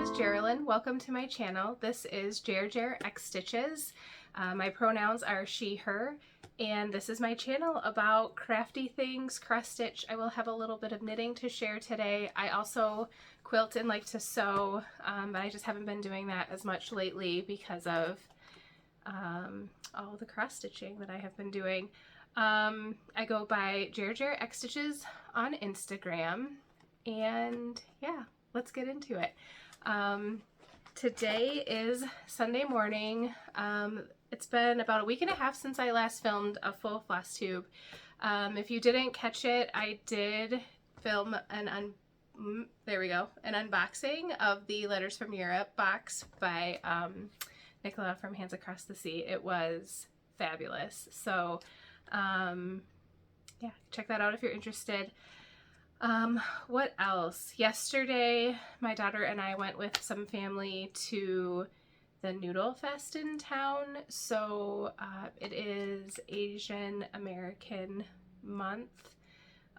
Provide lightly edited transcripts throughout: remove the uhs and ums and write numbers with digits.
is Geraldine. Welcome to my channel. This is Jer X Stitches. My pronouns are she, her, and this is my channel about crafty things, cross stitch. I will have a little bit of knitting to share today. I also quilt and like to sew, but I just haven't been doing that as much lately because of all the cross stitching that I have been doing. I go by Jer X Stitches on Instagram, and yeah, let's get into it. Today is Sunday morning. It's been about a week and a half since I last filmed a full Flosstube. If you didn't catch it, I did film an unboxing of the Letters from Europe box by Nicola from Hands Across the Sea. It was fabulous. So yeah, check that out if you're interested. What else? Yesterday, my daughter and I went with some family to the Noodle Fest in town. So it is Asian American month.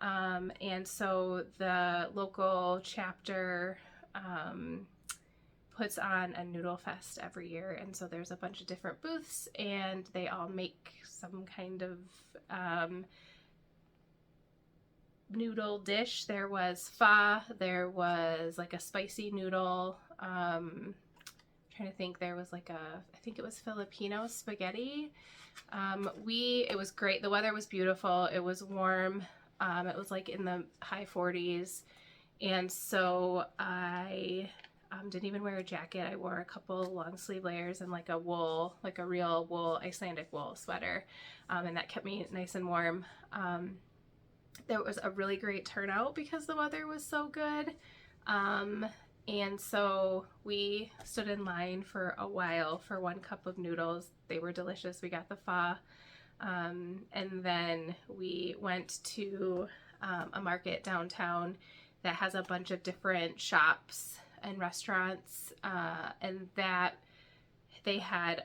And so the local chapter puts on a Noodle Fest every year. And so there's a bunch of different booths, and they all make some kind of noodle dish. There was pho, there was like a spicy noodle, trying to think, there was like I think it was Filipino spaghetti. It was great. The weather was beautiful. It was warm. It was like in the high 40s. And so I didn't even wear a jacket. I wore a couple long sleeve layers and like a wool, like a real wool, Icelandic wool sweater. And that kept me nice and warm. There was a really great turnout because the weather was so good. And so we stood in line for a while for one cup of noodles. They were delicious. We got the pho. And then we went to a market downtown that has a bunch of different shops and restaurants. And that they had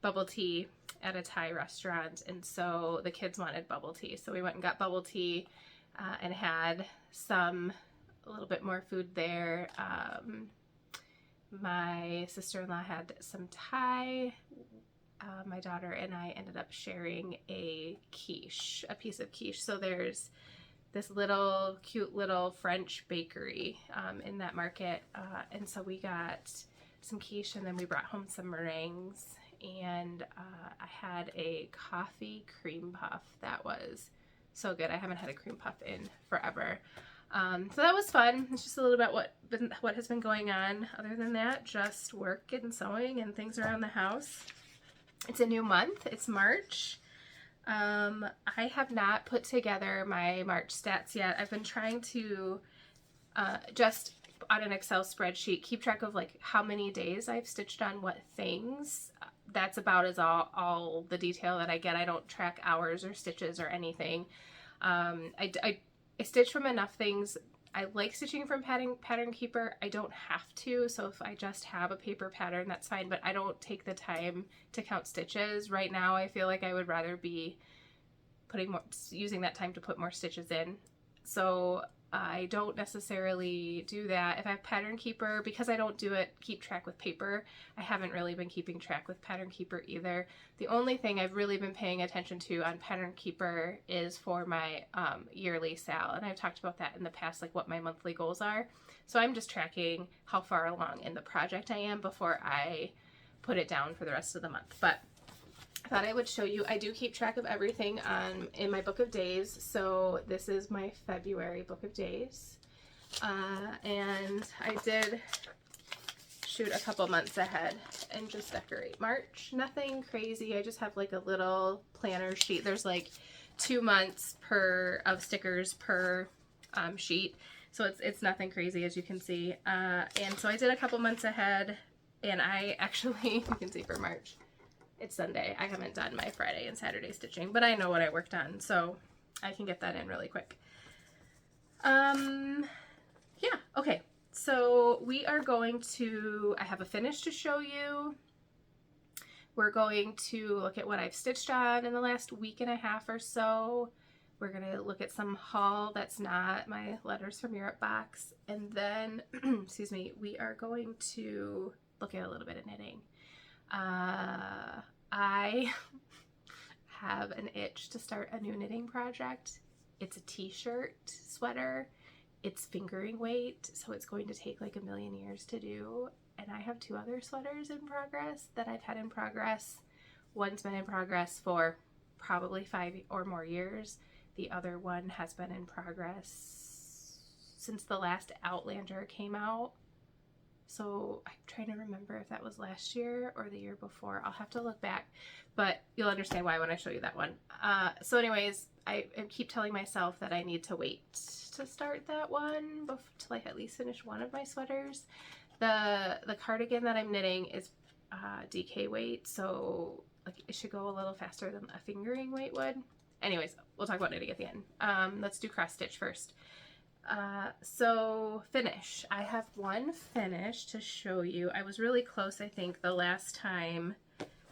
bubble tea at a Thai restaurant, and so the kids wanted bubble tea, so we went and got bubble tea and had a little bit more food there. My sister-in-law had some Thai. My daughter and I ended up sharing a piece of quiche. So there's this little cute little French bakery in that market, and so we got some quiche, and then we brought home some meringues, and I had a coffee cream puff that was so good. I haven't had a cream puff in forever. So that was fun. It's just a little bit what has been going on. Other than that, just work and sewing and things around the house. It's a new month. It's March. I have not put together my March stats yet. I've been trying to just on an Excel spreadsheet keep track of like how many days I've stitched on what things. That's about as all the detail that I get. I don't track hours or stitches or anything. I stitch from enough things. I like stitching from Pattern Keeper. I don't have to, so if I just have a paper pattern, that's fine, but I don't take the time to count stitches. Right now, I feel like I would rather be using that time to put more stitches in. So I don't necessarily do that. If I have Pattern Keeper, because I don't keep track with paper, I haven't really been keeping track with Pattern Keeper either. The only thing I've really been paying attention to on Pattern Keeper is for my yearly sale, and I've talked about that in the past, like what my monthly goals are. So I'm just tracking how far along in the project I am before I put it down for the rest of the month. But I thought I would show you. I do keep track of everything in my book of days. So this is my February book of days. And I did shoot a couple months ahead and just decorate March. Nothing crazy. I just have like a little planner sheet. There's like 2 months of stickers per sheet. So it's nothing crazy, as you can see. And so I did a couple months ahead, and I actually, you can see for March, it's Sunday. I haven't done my Friday and Saturday stitching, but I know what I worked on, so I can get that in really quick. Yeah, okay. So we are going to, I have a finish to show you. We're going to look at what I've stitched on in the last week and a half or so. We're gonna look at some haul that's not my Letters from Europe box, and then excuse me, we are going to look at a little bit of knitting. I have an itch to start a new knitting project. It's a t-shirt sweater. It's fingering weight, so it's going to take like a million years to do. And I have 2 other sweaters in progress that I've had in progress. One's been in progress for probably 5 or more years. The other one has been in progress since the last Outlander came out. So I'm trying to remember if that was last year or the year before. I'll have to look back, but you'll understand why when I show you that one. So anyways, I keep telling myself that I need to wait to start that one till I at least finish one of my sweaters. The cardigan that I'm knitting is DK weight, so like it should go a little faster than a fingering weight would. Anyways, we'll talk about knitting at the end. Let's do cross stitch first. So finish. I have one finish to show you. I was really close, I think, the last time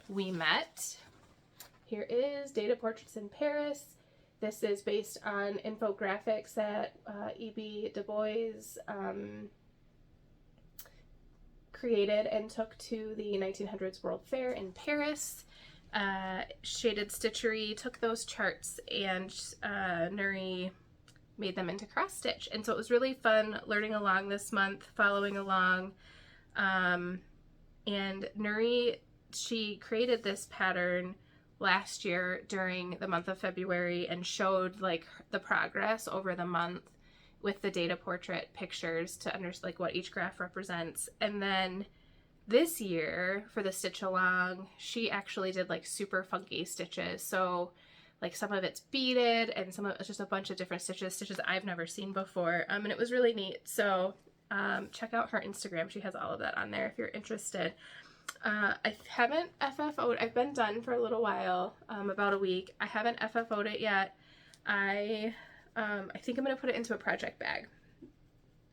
we met. Here is Data Portraits in Paris. This is based on infographics that E.B. Du Bois created and took to the 1900s World Fair in Paris. Shaded Stitchery took those charts and Nuri made them into cross stitch, and so it was really fun learning along this month, following along. And Nuri, she created this pattern last year during the month of February and showed like the progress over the month with the data portrait pictures to understand like what each graph represents. And then this year for the stitch along, she actually did like super funky stitches. So like some of it's beaded and some of it's just a bunch of different stitches I've never seen before. And it was really neat. So check out her Instagram. She has all of that on there if you're interested. I haven't FFO'd. I've been done for a little while, about a week. I haven't FFO'd it yet. I think I'm going to put it into a project bag.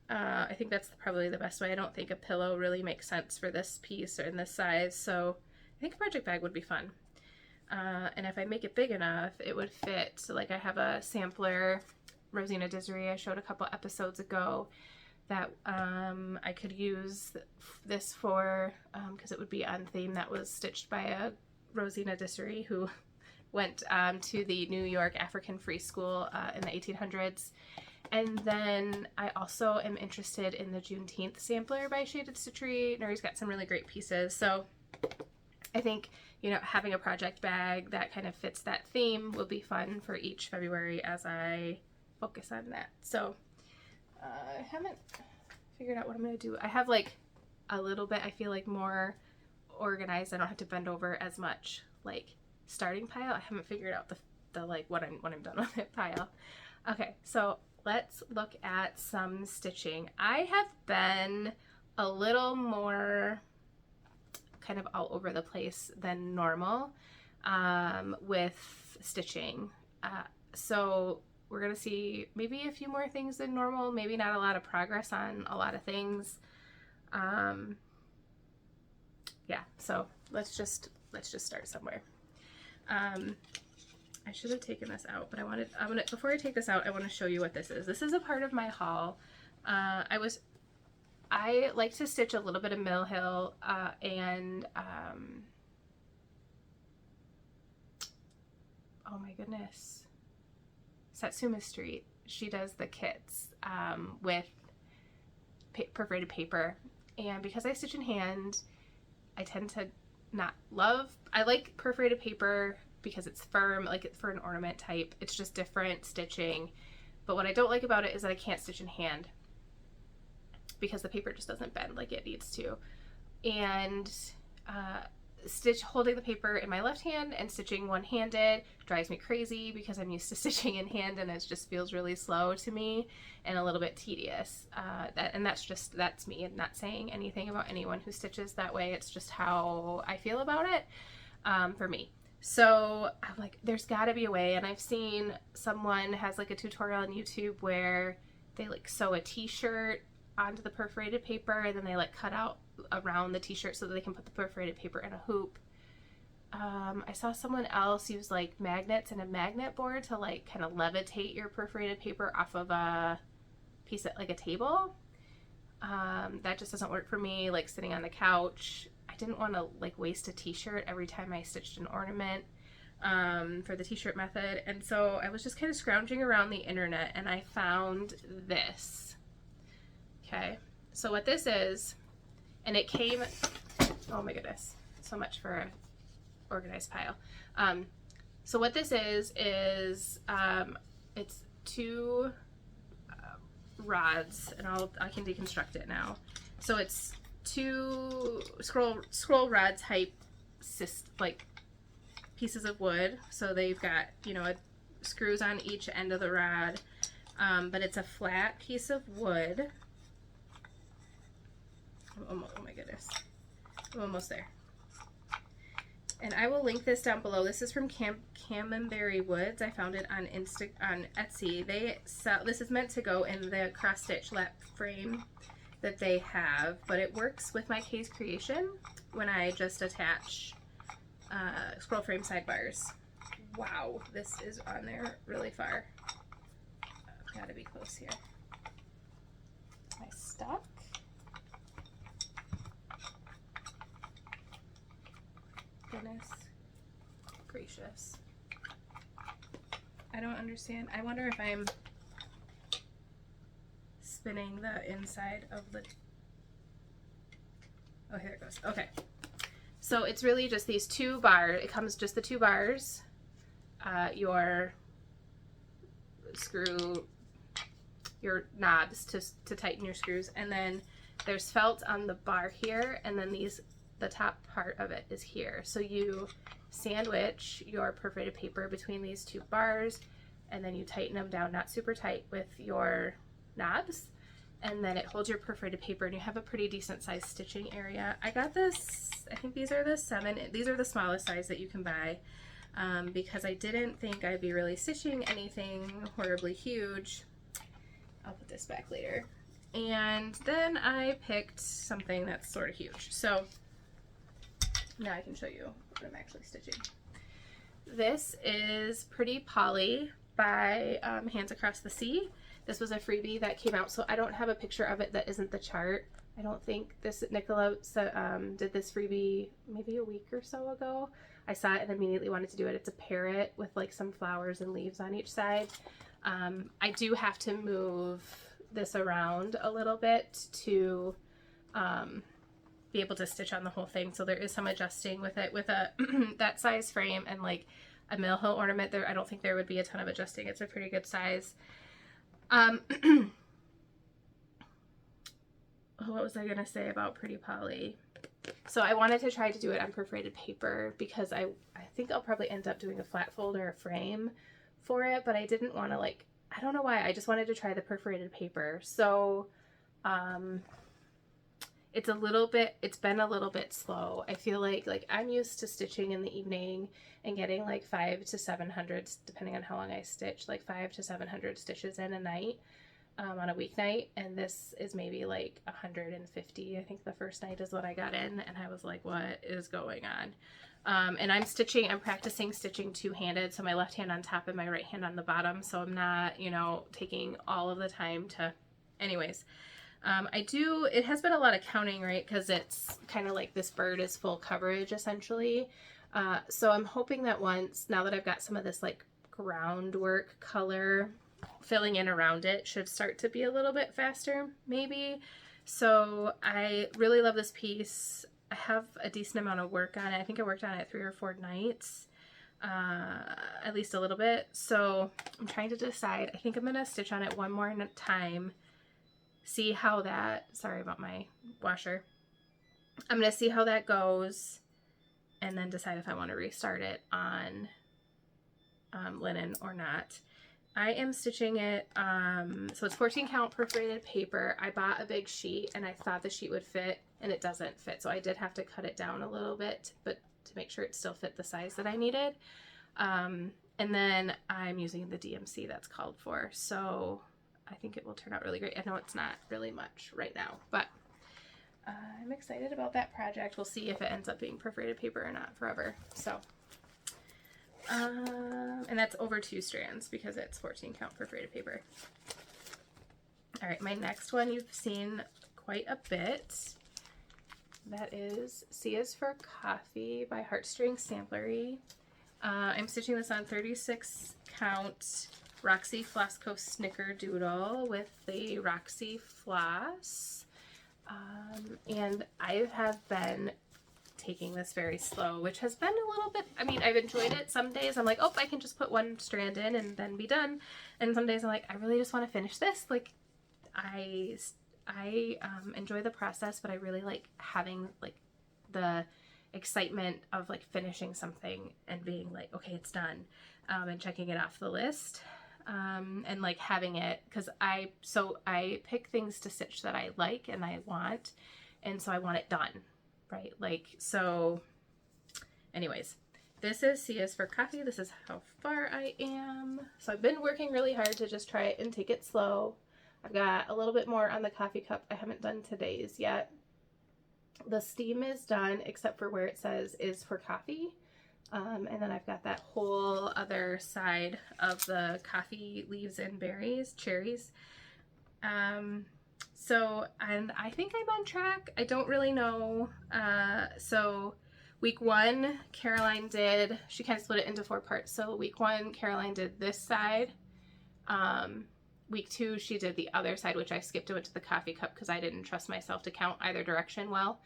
I think that's probably the best way. I don't think a pillow really makes sense for this piece or in this size, so I think a project bag would be fun. And if I make it big enough, it would fit. So like I have a sampler, Rosina Disary, I showed a couple episodes ago, that I could use this for, because it would be on theme. That was stitched by a Rosina Disary who went to the New York African Free School in the 1800s. And then I also am interested in the Juneteenth sampler by Shaded Stitchery. Nuri's got some really great pieces. So I think, you know, having a project bag that kind of fits that theme will be fun for each February as I focus on that. So I haven't figured out what I'm going to do. I have like a little bit, I feel like, more organized. I don't have to bend over as much, like starting pile. I haven't figured out the like when I'm done with it pile. Okay, so let's look at some stitching. I have been a little more kind of all over the place than normal with stitching. So we're going to see maybe a few more things than normal, maybe not a lot of progress on a lot of things. Yeah, so let's just start somewhere. I should have taken this out, but before I take this out, I want to show you what this is. This is a part of my haul. I like to stitch a little bit of Mill Hill and oh my goodness, Satsuma Street. She does the kits with perforated paper, and because I stitch in hand, I tend to not love. I like perforated paper because it's firm, like it's for an ornament type. It's just different stitching. But what I don't like about it is that I can't stitch in hand because the paper just doesn't bend like it needs to. And holding the paper in my left hand and stitching one-handed drives me crazy because I'm used to stitching in hand, and it just feels really slow to me and a little bit tedious. That's me, and not saying anything about anyone who stitches that way. It's just how I feel about it for me. So I'm like, there's got to be a way. And I've seen someone has like a tutorial on YouTube where they like sew a t-shirt onto the perforated paper, and then they like cut out around the t-shirt so that they can put the perforated paper in a hoop. I saw someone else use like magnets and a magnet board to like kind of levitate your perforated paper off of a piece of like a table. That just doesn't work for me, like sitting on the couch. I didn't want to like waste a t-shirt every time I stitched an ornament for the t-shirt method. And so I was just kind of scrounging around the internet and I found this. Okay, so what this is, and it came, oh my goodness, so much for a organized pile. So what this is it's two rods, and I can deconstruct it now. So it's two scroll rod type like pieces of wood. So they've got, you know, screws on each end of the rod, but it's a flat piece of wood. Oh my goodness, I'm almost there. And I will link this down below. This is from Camembert Woods. I found it on Etsy. They sell, this is meant to go in the cross stitch lap frame that they have, but it works with my case creation when I just attach scroll frame sidebars. Wow, this is on there really far. I've got to be close here. Am I stuck? Goodness gracious. I don't understand. I wonder if I'm spinning the inside of the... Oh, here it goes. Okay. So it's really just these two bars. It comes just the two bars. Your screw, your knobs to tighten your screws. And then there's felt on the bar here. And then the top part of it is here. So you sandwich your perforated paper between these two bars, and then you tighten them down, not super tight, with your knobs, and then it holds your perforated paper, and you have a pretty decent sized stitching area. I got this, I think these are the smallest size that you can buy, because I didn't think I'd be really stitching anything horribly huge. I'll put this back later. And then I picked something that's sort of huge. So now I can show you what I'm actually stitching. This is Pretty Polly by Hands Across the Sea. This was a freebie that came out, so I don't have a picture of it that isn't the chart. I don't think this, Nicola did this freebie maybe a week or so ago. I saw it and immediately wanted to do it. It's a parrot with like some flowers and leaves on each side. I do have to move this around a little bit to be able to stitch on the whole thing, so there is some adjusting with it. With a that size frame and like a mill hill ornament, there I don't think there would be a ton of adjusting. It's a pretty good size. What was I gonna say about Pretty Polly? So I wanted to try to do it on perforated paper because I think I'll probably end up doing a flat fold or a frame for it, but I didn't want to, like, I don't know why, I just wanted to try the perforated paper. So it's been a little bit slow. I feel like I'm used to stitching in the evening and getting like 500 to 700, depending on how long I stitch, like 500 to 700 stitches in a night, on a weeknight. And this is maybe like 150. I think the first night is what I got in, and I was like, what is going on? And I'm practicing stitching two-handed, so my left hand on top and my right hand on the bottom, so I'm not, you know, taking all of the time to, anyways. It has been a lot of counting, right? Because it's kind of like this bird is full coverage essentially. So I'm hoping that now that I've got some of this like groundwork color filling in around it, should start to be a little bit faster maybe. So I really love this piece. I have a decent amount of work on it. I think I worked on it 3 or 4 nights, at least a little bit. So I'm trying to decide. I think I'm going to stitch on it one more time. See how that, sorry about my washer. I'm going to see how that goes and then decide if I want to restart it on linen or not. I am stitching it, so it's 14 count perforated paper. I bought a big sheet and I thought the sheet would fit, and it doesn't fit. So I did have to cut it down a little bit, but to make sure it still fit the size that I needed. And then I'm using the DMC that's called for. So I think it will turn out really great. I know it's not really much right now, but I'm excited about that project. We'll see if it ends up being perforated paper or not forever. So, and that's over 2 strands because it's 14 count perforated paper. All right, my next one you've seen quite a bit. That is C is for Coffee by Heartstring Samplery. I'm stitching this on 36 count Roxy Flossco Snickerdoodle with the Roxy floss. And I have been taking this very slow, which has been a little bit, I mean, I've enjoyed it. Some days I'm like, oh, I can just put 1 strand in and then be done. And some days I'm like, I really just want to finish this. Like, I enjoy the process, but I really like having like the excitement of like finishing something and being like, okay, it's done, and checking it off the list, and like having it, because I pick things to stitch that I like and I want, and so I want it done, right? Like, so anyways, this is C is for Coffee. This is how far I am. So I've been working really hard to just try it and take it slow. I've got a little bit more on the coffee cup. I haven't done today's yet. The steam is done except for where it says is for coffee. And then I've got that whole other side of the coffee leaves and berries, cherries. So, and I think I'm on track. I don't really know. So week 1, Caroline did, she kind of split it into 4 parts. So week 1, Caroline did this side. Week 2, she did the other side, which I skipped and went to the coffee cup because I didn't trust myself to count either direction well.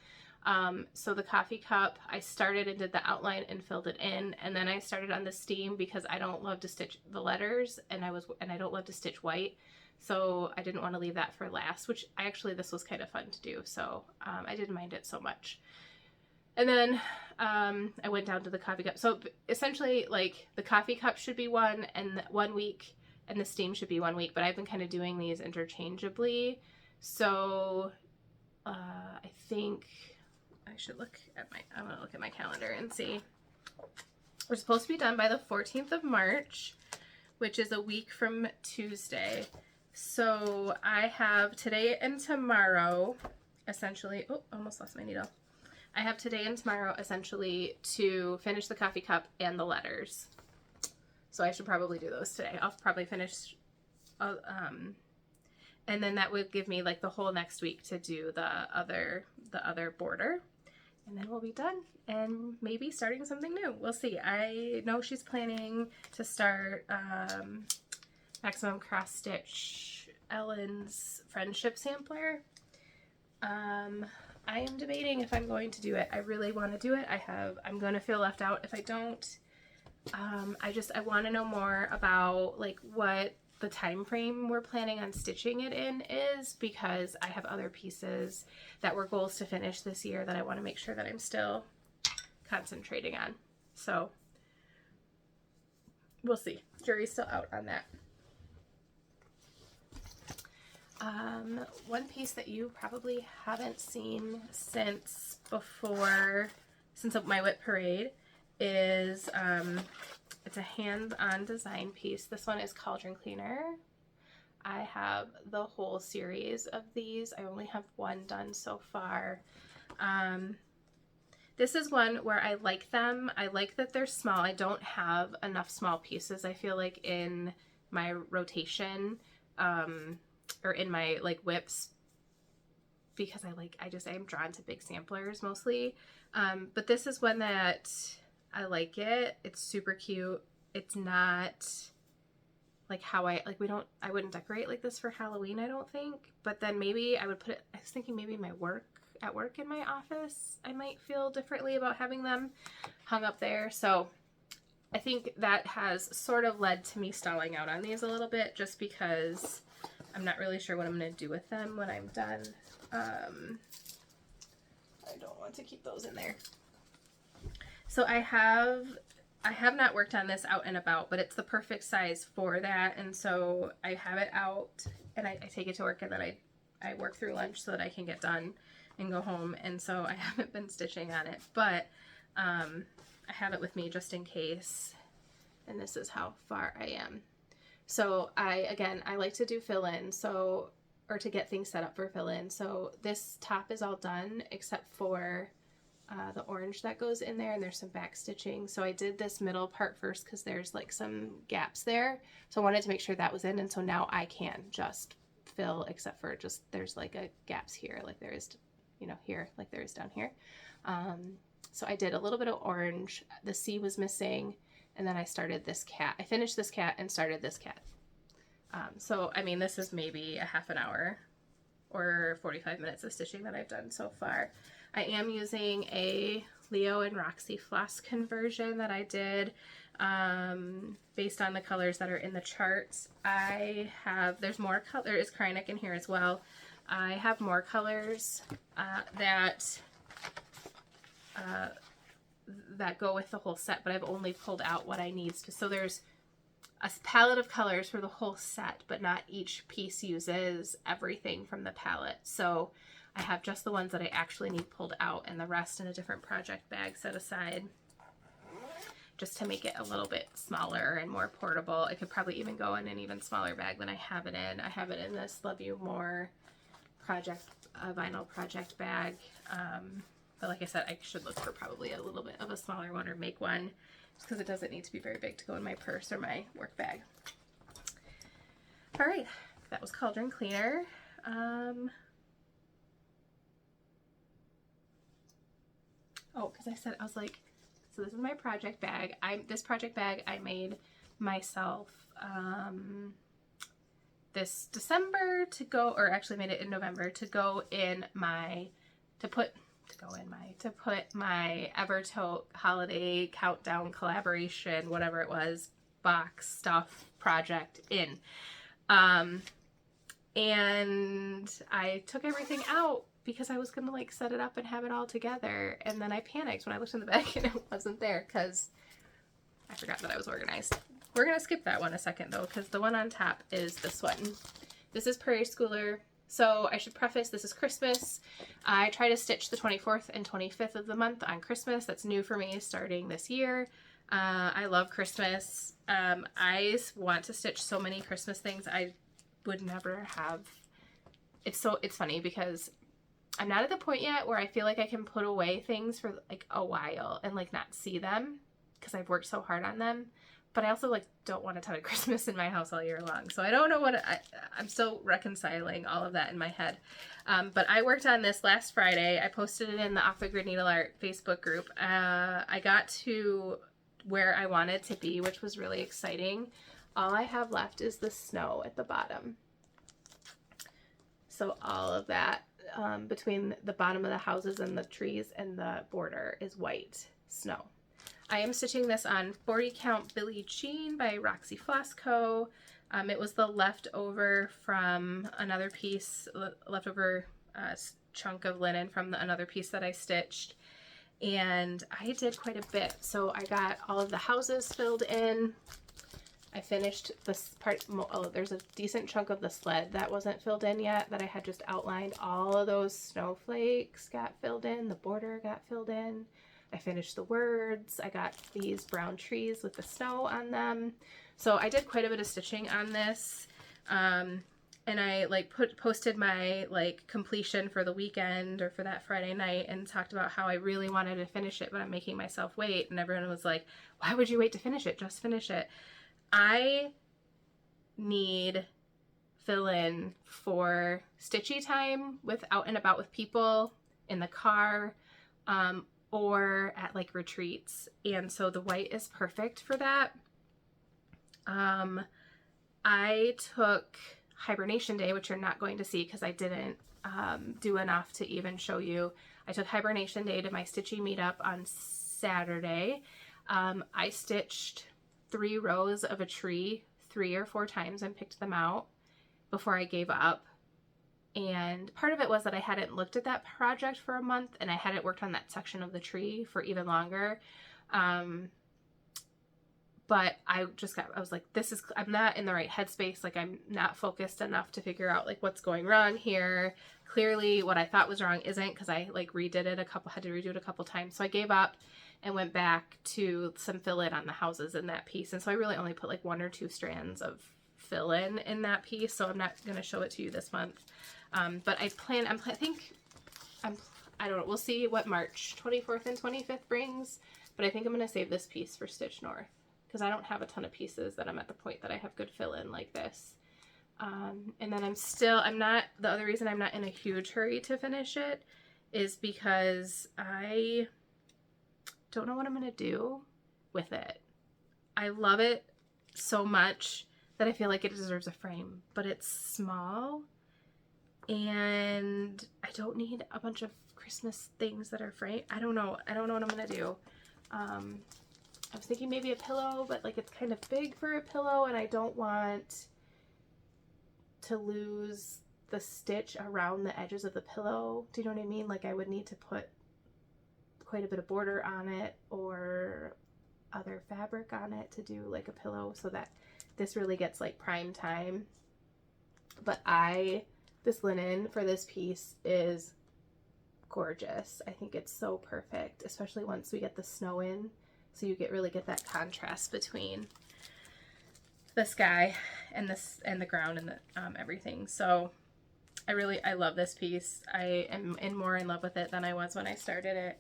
So the coffee cup, I started and did the outline and filled it in, and then I started on the steam because I don't love to stitch the letters, and I don't love to stitch white, so I didn't want to leave that for last, which this was kind of fun to do, so I didn't mind it so much. And then I went down to the coffee cup. So essentially, like, the coffee cup should be 1 week, and the steam should be 1 week, but I've been kind of doing these interchangeably. So I think I should I'm gonna look at my calendar and see. We're supposed to be done by the 14th of March, which is a week from Tuesday. So I have today and tomorrow, essentially, oh, almost lost my needle. I have today and tomorrow essentially to finish the coffee cup and the letters. So I should probably do those today. I'll probably finish, and then that would give me like the whole next week to do the other border, and then we'll be done and maybe starting something new. We'll see. I know she's planning to start Maximum Cross Stitch Ellen's Friendship Sampler. I am debating if I'm going to do it. I really want to do it. I'm going to feel left out if I don't. I want to know more about like what the time frame we're planning on stitching it in is, because I have other pieces that were goals to finish this year that I want to make sure that I'm still concentrating on. So we'll see. Jury's still out on that. One piece that you probably haven't seen since my whip parade is it's a hands-on design piece. This one is Cauldron Cleaner. I have the whole series of these. I only have 1 done so far. This is one where I like them. I like that they're small. I don't have enough small pieces, I feel like, in my rotation, or in my like whips, because I am drawn to big samplers mostly. But this is one that I like it. It's super cute. It's not like how I wouldn't decorate like this for Halloween, I don't think. But then maybe I would put it, I was thinking maybe at work in my office, I might feel differently about having them hung up there. So I think that has sort of led to me stalling out on these a little bit, just because I'm not really sure what I'm going to do with them when I'm done. I don't want to keep those in there. So I have not worked on this out and about, but it's the perfect size for that. And so I have it out and I take it to work, and then I work through lunch so that I can get done and go home. And so I haven't been stitching on it, but I have it with me just in case. And this is how far I am. So I like to do fill in. So or to get things set up for fill-in. So this top is all done except for the orange that goes in there, and there's some back stitching. So I did this middle part first because there's like some gaps there. So I wanted to make sure that was in, and so now I can just fill except for just there's like a gaps here like there is, you know, here like there is down here. So I did a little bit of orange. The C was missing, and then I started this cat. I finished this cat and started this cat. So I mean, this is maybe a half an hour or 45 minutes of stitching that I've done so far. I am using a Leo and Roxy floss conversion that I did based on the colors that are in the charts. I have, there's more color, there is Krynic in here as well. I have more colors that go with the whole set, but I've only pulled out what I need. So there's a palette of colors for the whole set, but not each piece uses everything from the palette. So I have just the ones that I actually need pulled out, and the rest in a different project bag set aside just to make it a little bit smaller and more portable. It could probably even go in an even smaller bag than I have it in. I have it in this Love You More project vinyl project bag. But like I said, I should look for probably a little bit of a smaller one or make one just because it doesn't need to be very big to go in my purse or my work bag. All right, that was Cauldron Cleaner. Oh, because I said, I was like, so this is my project bag. This project bag I made myself this December to go, or actually made it in November to go in my, to put my Evertote holiday countdown collaboration, whatever it was, box stuff project in. And I took everything out because I was gonna like set it up and have it all together, and then I panicked when I looked in the bag and it wasn't there because I forgot that I was organized. We're gonna skip that one a second though, because the one on top is this one. This is Prairie Schooler. So I should preface, this is Christmas. I try to stitch the 24th and 25th of the month on Christmas. That's new for me starting this year. I love Christmas. I want to stitch so many Christmas things I would never have. It's funny because I'm not at the point yet where I feel like I can put away things for like a while and like not see them because I've worked so hard on them. But I also like don't want a ton of Christmas in my house all year long. So I don't know what, I'm still reconciling all of that in my head. But I worked on this last Friday. I posted it in the Off the Grid Needle Art Facebook group. I got to where I wanted to be, which was really exciting. All I have left is the snow at the bottom. So all of that between the bottom of the houses and the trees and the border is white snow. I am stitching this on 40 Count Billie Jean by Roxy Floss Co. It was the leftover from another piece, leftover chunk of linen from another piece that I stitched. And I did quite a bit. So I got all of the houses filled in. I finished this part. Oh, there's a decent chunk of the sled that wasn't filled in yet that I had just outlined. All of those snowflakes got filled in. The border got filled in. I finished the words. I got these brown trees with the snow on them. So I did quite a bit of stitching on this. And I like posted my like completion for the weekend or for that Friday night and talked about how I really wanted to finish it, but I'm making myself wait. And everyone was like, why would you wait to finish it? Just finish it. I need fill-in for stitchy time with out and about with people, in the car, or at like retreats. And so the white is perfect for that. I took Hibernation Day, which you're not going to see because I didn't do enough to even show you. I took Hibernation Day to my stitchy meetup on Saturday. I stitched 3 rows of a tree 3 or 4 times and picked them out before I gave up. And part of it was that I hadn't looked at that project for a month and I hadn't worked on that section of the tree for even longer. But I was like, I'm not in the right headspace. Like I'm not focused enough to figure out like what's going wrong here. Clearly what I thought was wrong isn't, because I like had to redo it a couple times. So I gave up and went back to some fill-in on the houses in that piece. And so I really only put like 1 or 2 strands of fill in that piece, so I'm not going to show it to you this month. But I don't know, we'll see what March 24th and 25th brings, but I think I'm going to save this piece for Stitch North, because I don't have a ton of pieces that I'm at the point that I have good fill in like this. And then the other reason I'm not in a huge hurry to finish it is because I don't know what I'm going to do with it. I love it so much that I feel like it deserves a frame, but it's small and I don't need a bunch of Christmas things that are framed. I don't know what I'm going to do. I was thinking maybe a pillow, but like it's kind of big for a pillow and I don't want to lose the stitch around the edges of the pillow. Do you know what I mean? Like I would need to put quite a bit of border on it or other fabric on it to do like a pillow so that this really gets like prime time. But this linen for this piece is gorgeous. I think it's so perfect, especially once we get the snow in, so you really get that contrast between the sky and the ground and the everything. So I love this piece. I am more in love with it than I was when I started it.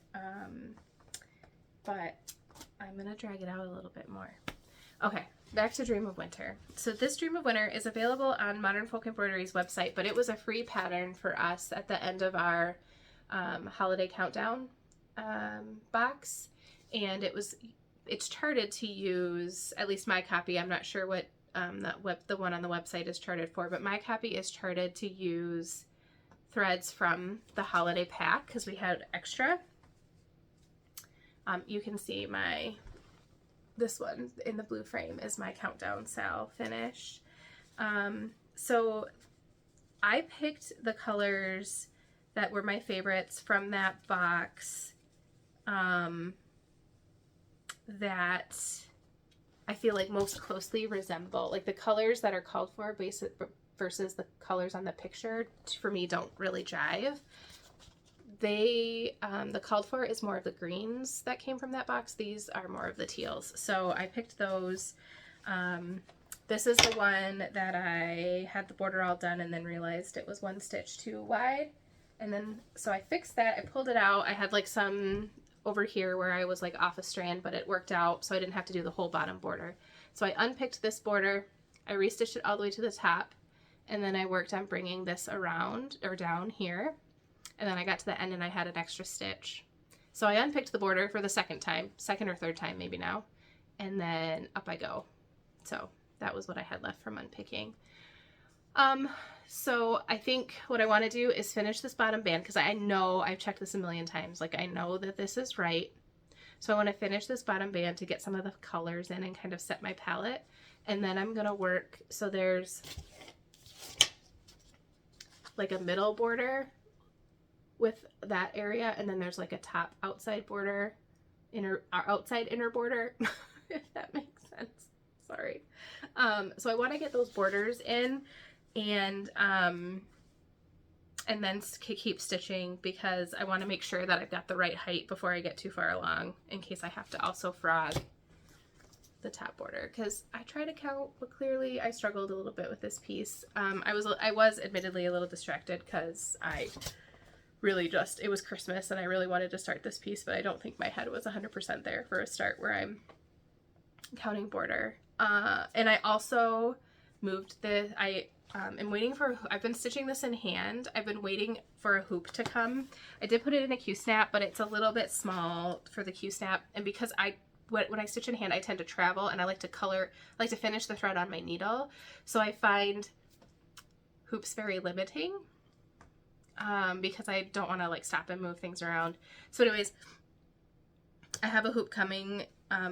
But I'm gonna drag it out a little bit more. Okay, back to Dream of Winter. So this Dream of Winter is available on Modern Folk Embroidery's website, but it was a free pattern for us at the end of our holiday countdown box, and it's charted to use, at least my copy, I'm not sure what the one on the website is charted for, but my copy is charted to use threads from the holiday pack because we had extra. You can see this one in the blue frame is my countdown sal finish. So I picked the colors that were my favorites from that box that I feel like most closely resemble, like the colors that are called for versus the colors on the picture for me don't really jive. The called for is more of the greens that came from that box. These are more of the teals. So I picked those. This is the one that I had the border all done and then realized it was one stitch too wide. And then, so I fixed that. I pulled it out. I had like some over here where I was like off a strand, but it worked out. So I didn't have to do the whole bottom border. So I unpicked this border. I restitched it all the way to the top. And then I worked on bringing this around or down here. And then I got to the end and I had an extra stitch. So I unpicked the border for the second or third time maybe now. And then up I go. So that was what I had left from unpicking. So I think what I want to do is finish this bottom band because I know I've checked this a million times. Like I know that this is right. So I want to finish this bottom band to get some of the colors in and kind of set my palette. And then I'm going to work. So there's like a middle border with that area, and then there's like a top outside border, outside inner border, if that makes sense. Sorry. So I want to get those borders in and then keep stitching because I want to make sure that I've got the right height before I get too far along in case I have to also frog the top border, because I try to count, but clearly I struggled a little bit with this piece. I was admittedly a little distracted because it was Christmas and I really wanted to start this piece, but I don't think my head was 100% there for a start where I'm counting border. And I also moved I've been stitching this in hand. I've been waiting for a hoop to come. I did put it in a Q-snap, but it's a little bit small for the Q-snap. And because when I stitch in hand, I tend to travel and I like to finish the thread on my needle. So I find hoops very limiting. Because I don't want to like stop and move things around. So anyways, I have a hoop coming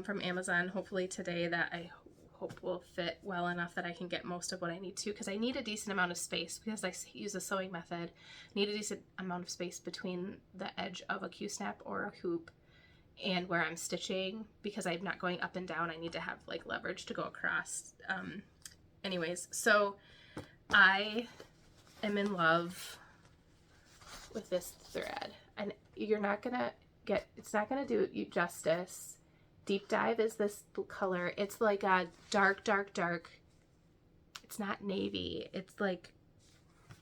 from Amazon hopefully today that I hope will fit well enough that I can get most of what I need to, because I need a decent amount of space because I use a sewing method. I need a decent amount of space between the edge of a Q-snap or a hoop and where I'm stitching, because I'm not going up and down. I need to have like leverage to go across. Anyways, so I am in love with this thread, and you're not gonna it's not gonna do you justice. Deep Dive is this color. It's like a dark, it's not navy. It's like,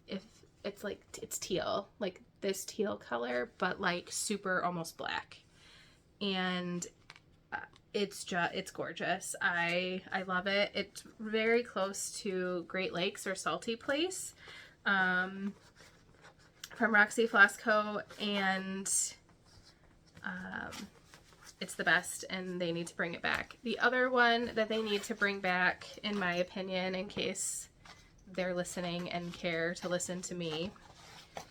if it's like, it's teal, like this teal color, but like super almost black. And it's gorgeous. I love it. It's very close to Great Lakes or Salty Place, from Roxy Floss Co. And it's the best, and they need to bring it back. The other one that they need to bring back, in my opinion, in case they're listening and care to listen to me,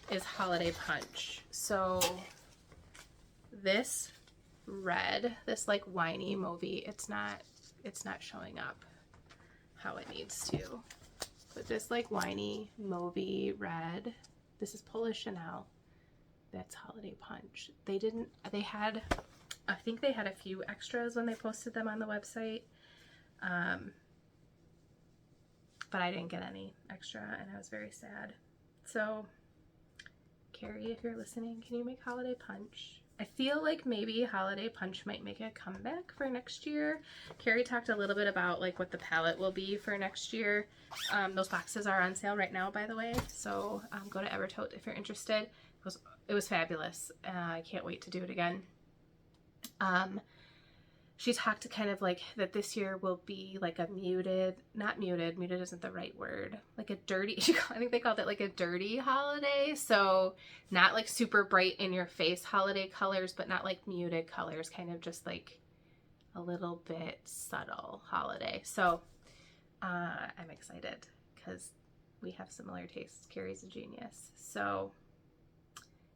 is Holiday Punch. So this red, this like winey mauvey, it's not showing up how it needs to, but this like winey mauvey red, this is Polish Chanel. That's Holiday Punch. They had, I think they had a few extras when they posted them on the website, but I didn't get any extra, and I was very sad. So Carrie, if you're listening, can you make Holiday Punch? I feel like maybe Holiday Punch might make a comeback for next year. Carrie talked a little bit about like what the palette will be for next year. Those boxes are on sale right now, by the way. So go to Evertote if you're interested. It was fabulous. I can't wait to do it again. She talked kind of like that this year will be like a muted isn't the right word, like a dirty, I think they called it like a dirty holiday. So not like super bright in your face holiday colors, but not like muted colors, kind of just like a little bit subtle holiday. So I'm excited because we have similar tastes. Carrie's a genius. So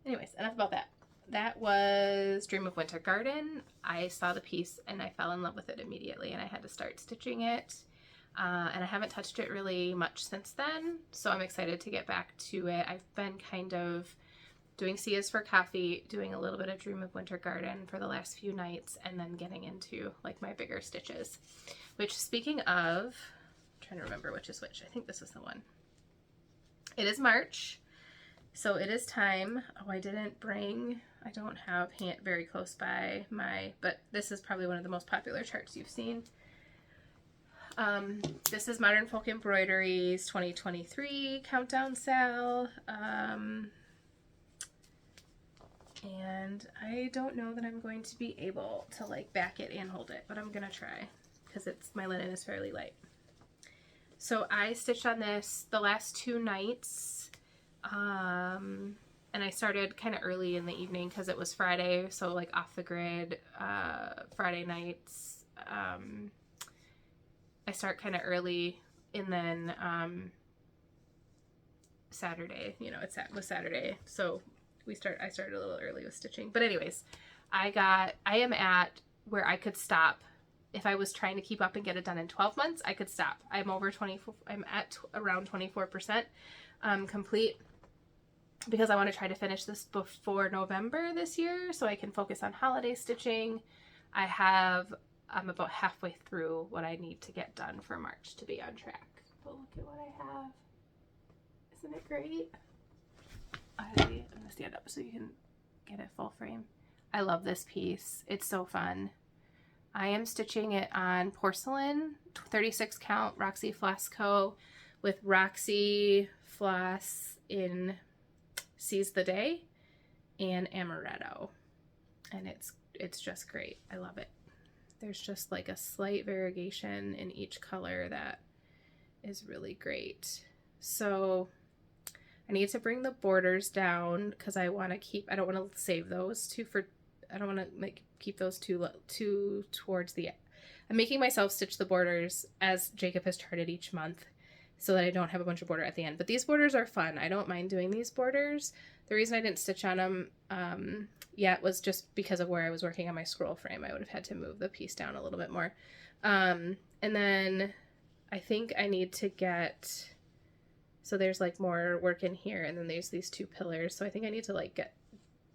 anyways, enough about that. That was Dream of Winter Garden. I saw the piece and I fell in love with it immediately, and I had to start stitching it. And I haven't touched it really much since then, so I'm excited to get back to it. I've been kind of doing Sia's for Coffee, doing a little bit of Dream of Winter Garden for the last few nights, and then getting into like my bigger stitches. Which, speaking of, I'm trying to remember which is which. I think this is the one. It is March. So it is time. Oh, I don't have very close by but this is probably one of the most popular charts you've seen. This is Modern Folk Embroidery's 2023 countdown sale. And I don't know that I'm going to be able to like back it and hold it, but I'm gonna try because my linen is fairly light. So I stitched on this the last 2 nights. And I started kind of early in the evening because it was Friday, so like off the grid, Friday nights. I start kind of early, and then Saturday, it was Saturday, so I started a little early with stitching. But anyways, I am at where I could stop. If I was trying to keep up and get it done in 12 months, I could stop. I'm at around 24% complete, because I want to try to finish this before November this year so I can focus on holiday stitching. I'm about halfway through what I need to get done for March to be on track. But look at what I have. Isn't it great? I'm going to stand up so you can get it full frame. I love this piece. It's so fun. I am stitching it on porcelain, 36 count Roxy Floss Co. with Roxy Floss in Seize the Day and Amaretto, and it's just great. I love it. There's just like a slight variegation in each color that is really great. So I need to bring the borders down because I don't want to save those I don't want to keep those too towards the, I'm making myself stitch the borders as Jacob has charted each month, so that I don't have a bunch of border at the end. But these borders are fun. I don't mind doing these borders. The reason I didn't stitch on them yet was just because of where I was working on my scroll frame. I would have had to move the piece down a little bit more. And then I think I need to so there's like more work in here, and then there's these 2 pillars. So I think I need to like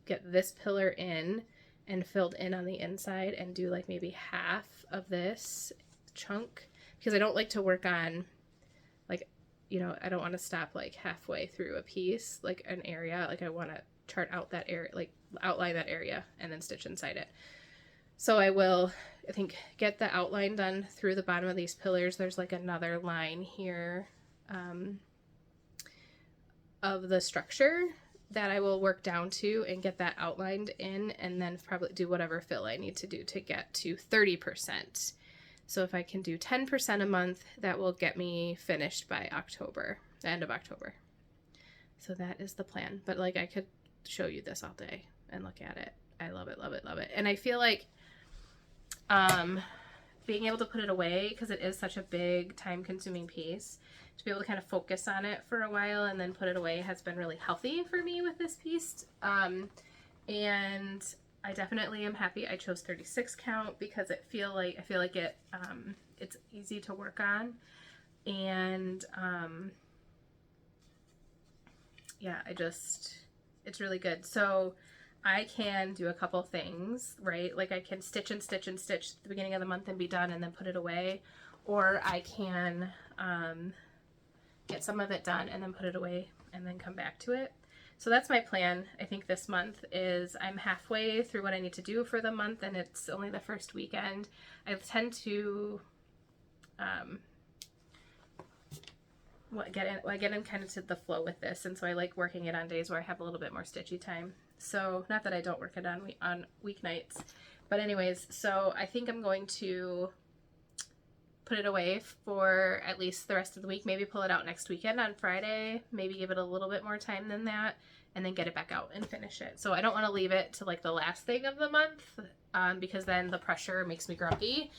get this pillar in and filled in on the inside and do like maybe half of this chunk, because I don't like to work on I don't want to stop like halfway through a piece, like an area. Like I want to chart out that area, like outline that area and then stitch inside it. So I will, I think, get the outline done through the bottom of these pillars. There's like another line here of the structure that I will work down to and get that outlined in, and then probably do whatever fill I need to do to get to 30%. So if I can do 10% a month, that will get me finished by October, the end of October. So that is the plan. But like, I could show you this all day and look at it. I love it, love it, love it. And I feel like being able to put it away, because it is such a big time-consuming piece, to be able to kind of focus on it for a while and then put it away has been really healthy for me with this piece. And I definitely am happy I chose 36 count, because I feel like it it's easy to work on, and yeah, it's really good. So I can do a couple things, right? Like I can stitch and stitch and stitch at the beginning of the month and be done and then put it away, or I can get some of it done and then put it away and then come back to it. So that's my plan. I think this month is, I'm halfway through what I need to do for the month, and it's only the first weekend. I tend to get in kind of to the flow with this, and so I like working it on days where I have a little bit more stitchy time. So not that I don't work it on weeknights, but anyways, so I think I'm going to put it away for at least the rest of the week, maybe pull it out next weekend on Friday, maybe give it a little bit more time than that, and then get it back out and finish it. So I don't want to leave it to like the last thing of the month, because then the pressure makes me grumpy.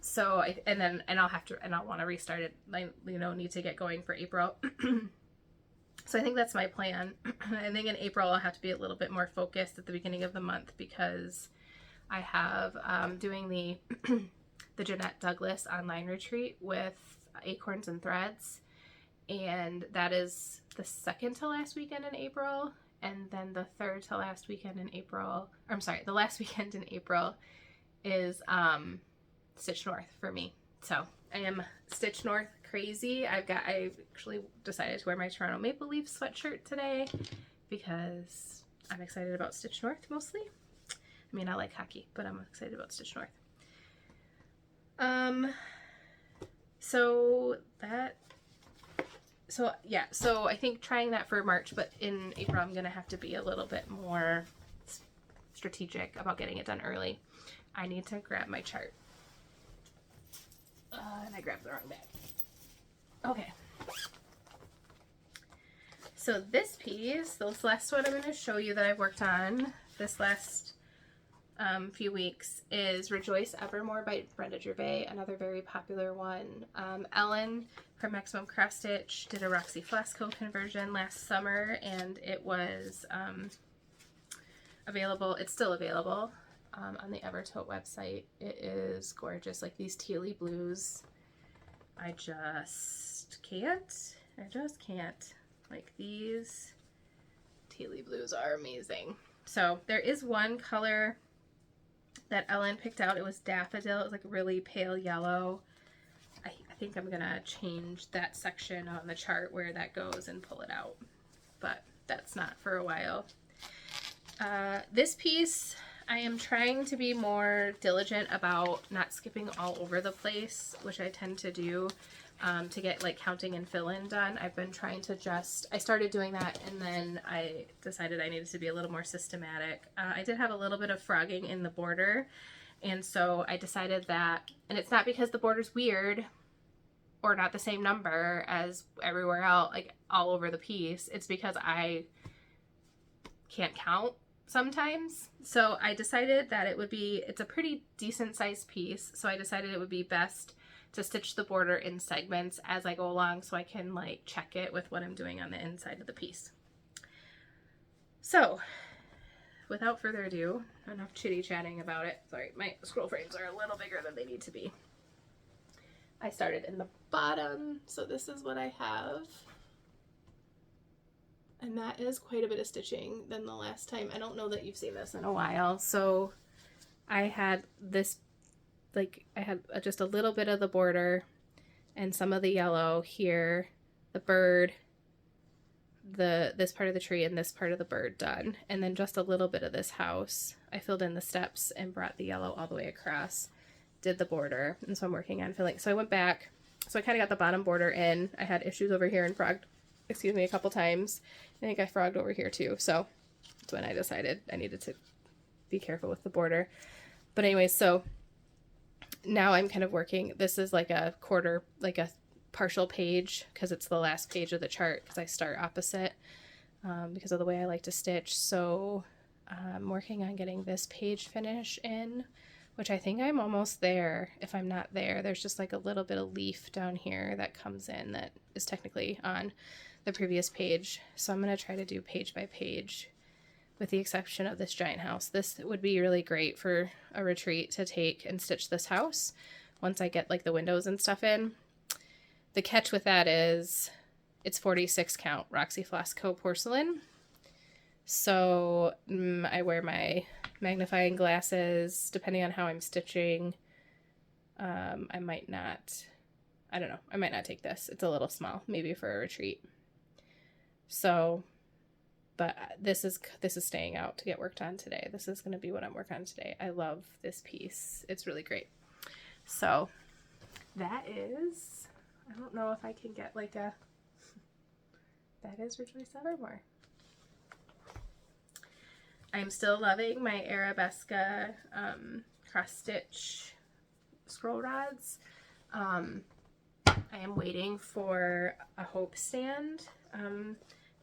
So I'll want to restart it. I, need to get going for April. So I think that's my plan. I think in April I'll have to be a little bit more focused at the beginning of the month, because I have doing the the Jeanette Douglas online retreat with Acorns and Threads, and that is the second to last weekend in April, and then the third to last weekend in April, or I'm sorry, the last weekend in April is Stitch North for me. So I am Stitch North crazy. I actually decided to wear my Toronto Maple Leaf sweatshirt today because I'm excited about Stitch North mostly. I mean, I like hockey, but I'm excited about Stitch North. So I think trying that for March, but in April I'm gonna have to be a little bit more strategic about getting it done early. I need to grab my chart. And I grabbed the wrong bag. Okay. So this piece, this last one I'm going to show you that I've worked on this last few weeks, is Rejoice Evermore by Brenda Gervais, another very popular one. Ellen from Maximum Cross Stitch did a Roxy Flasco conversion last summer, and it was available. It's still available on the Evertote website. It is gorgeous, like these tealy blues. I just can't. Like, these tealy blues are amazing. So there is one color that Ellen picked out. It was Daffodil. It was like really pale yellow. I think I'm gonna change that section on the chart where that goes and pull it out, but that's not for a while. This piece, I am trying to be more diligent about not skipping all over the place, which I tend to do, to get like counting and fill-in done. I've been trying to I started doing that, and then I decided I needed to be a little more systematic. I did have a little bit of frogging in the border, and so I decided that, and it's not because the border's weird or not the same number as everywhere else, like all over the piece. It's because I can't count sometimes. So I decided that it's a pretty decent sized piece, so I decided it would be best to stitch the border in segments as I go along, so I can like check it with what I'm doing on the inside of the piece. So without further ado, enough chitty chatting about it. Sorry, my scroll frames are a little bigger than they need to be. I started in the bottom, so this is what I have. And that is quite a bit of stitching than the last time. I don't know that you've seen this in a while. So I had this, like, I had just a little bit of the border and some of the yellow here, the bird, this part of the tree and this part of the bird done. And then just a little bit of this house. I filled in the steps and brought the yellow all the way across, did the border. And so I'm working on filling. So I went back So I kind of got the bottom border in. I had issues over here and frogged, excuse me, a couple times. I think I frogged over here too. So that's when I decided I needed to be careful with the border. But anyways, so now I'm kind of working. This is like a quarter, like a partial page, because it's the last page of the chart, because I start opposite because of the way I like to stitch. So I'm working on getting this page finish in, which I think I'm almost there. If I'm not there, there's just like a little bit of leaf down here that comes in that is technically on the previous page. So I'm going to try to do page by page, with the exception of this giant house. This would be really great for a retreat to take and stitch this house once I get like the windows and stuff in. The catch with that is it's 46 count Roxy Flosco porcelain. So I wear my magnifying glasses. Depending on how I'm stitching, I might not take this. It's a little small, maybe for a retreat. So, but this is staying out to get worked on today. This is going to be what I'm working on today. I love this piece. It's really great. So that is, I don't know if I can get like a, that is Rejoice Evermore. I'm still loving my Arabesque cross stitch scroll rods. I am waiting for a Hope stand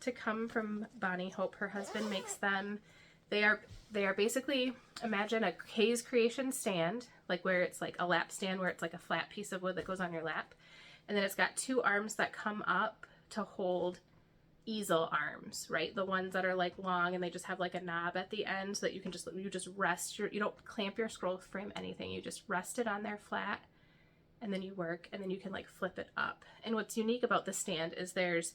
to come from Bonnie Hope. Her husband makes them. They are basically, imagine a Kay's Creation stand, like where it's like a lap stand where it's like a flat piece of wood that goes on your lap. And then it's got two arms that come up to hold easel arms, right? The ones that are like long and they just have like a knob at the end so that you can just, rest you don't clamp your scroll frame, anything. You just rest it on there flat and then you work, and then you can like flip it up. And what's unique about the stand is there's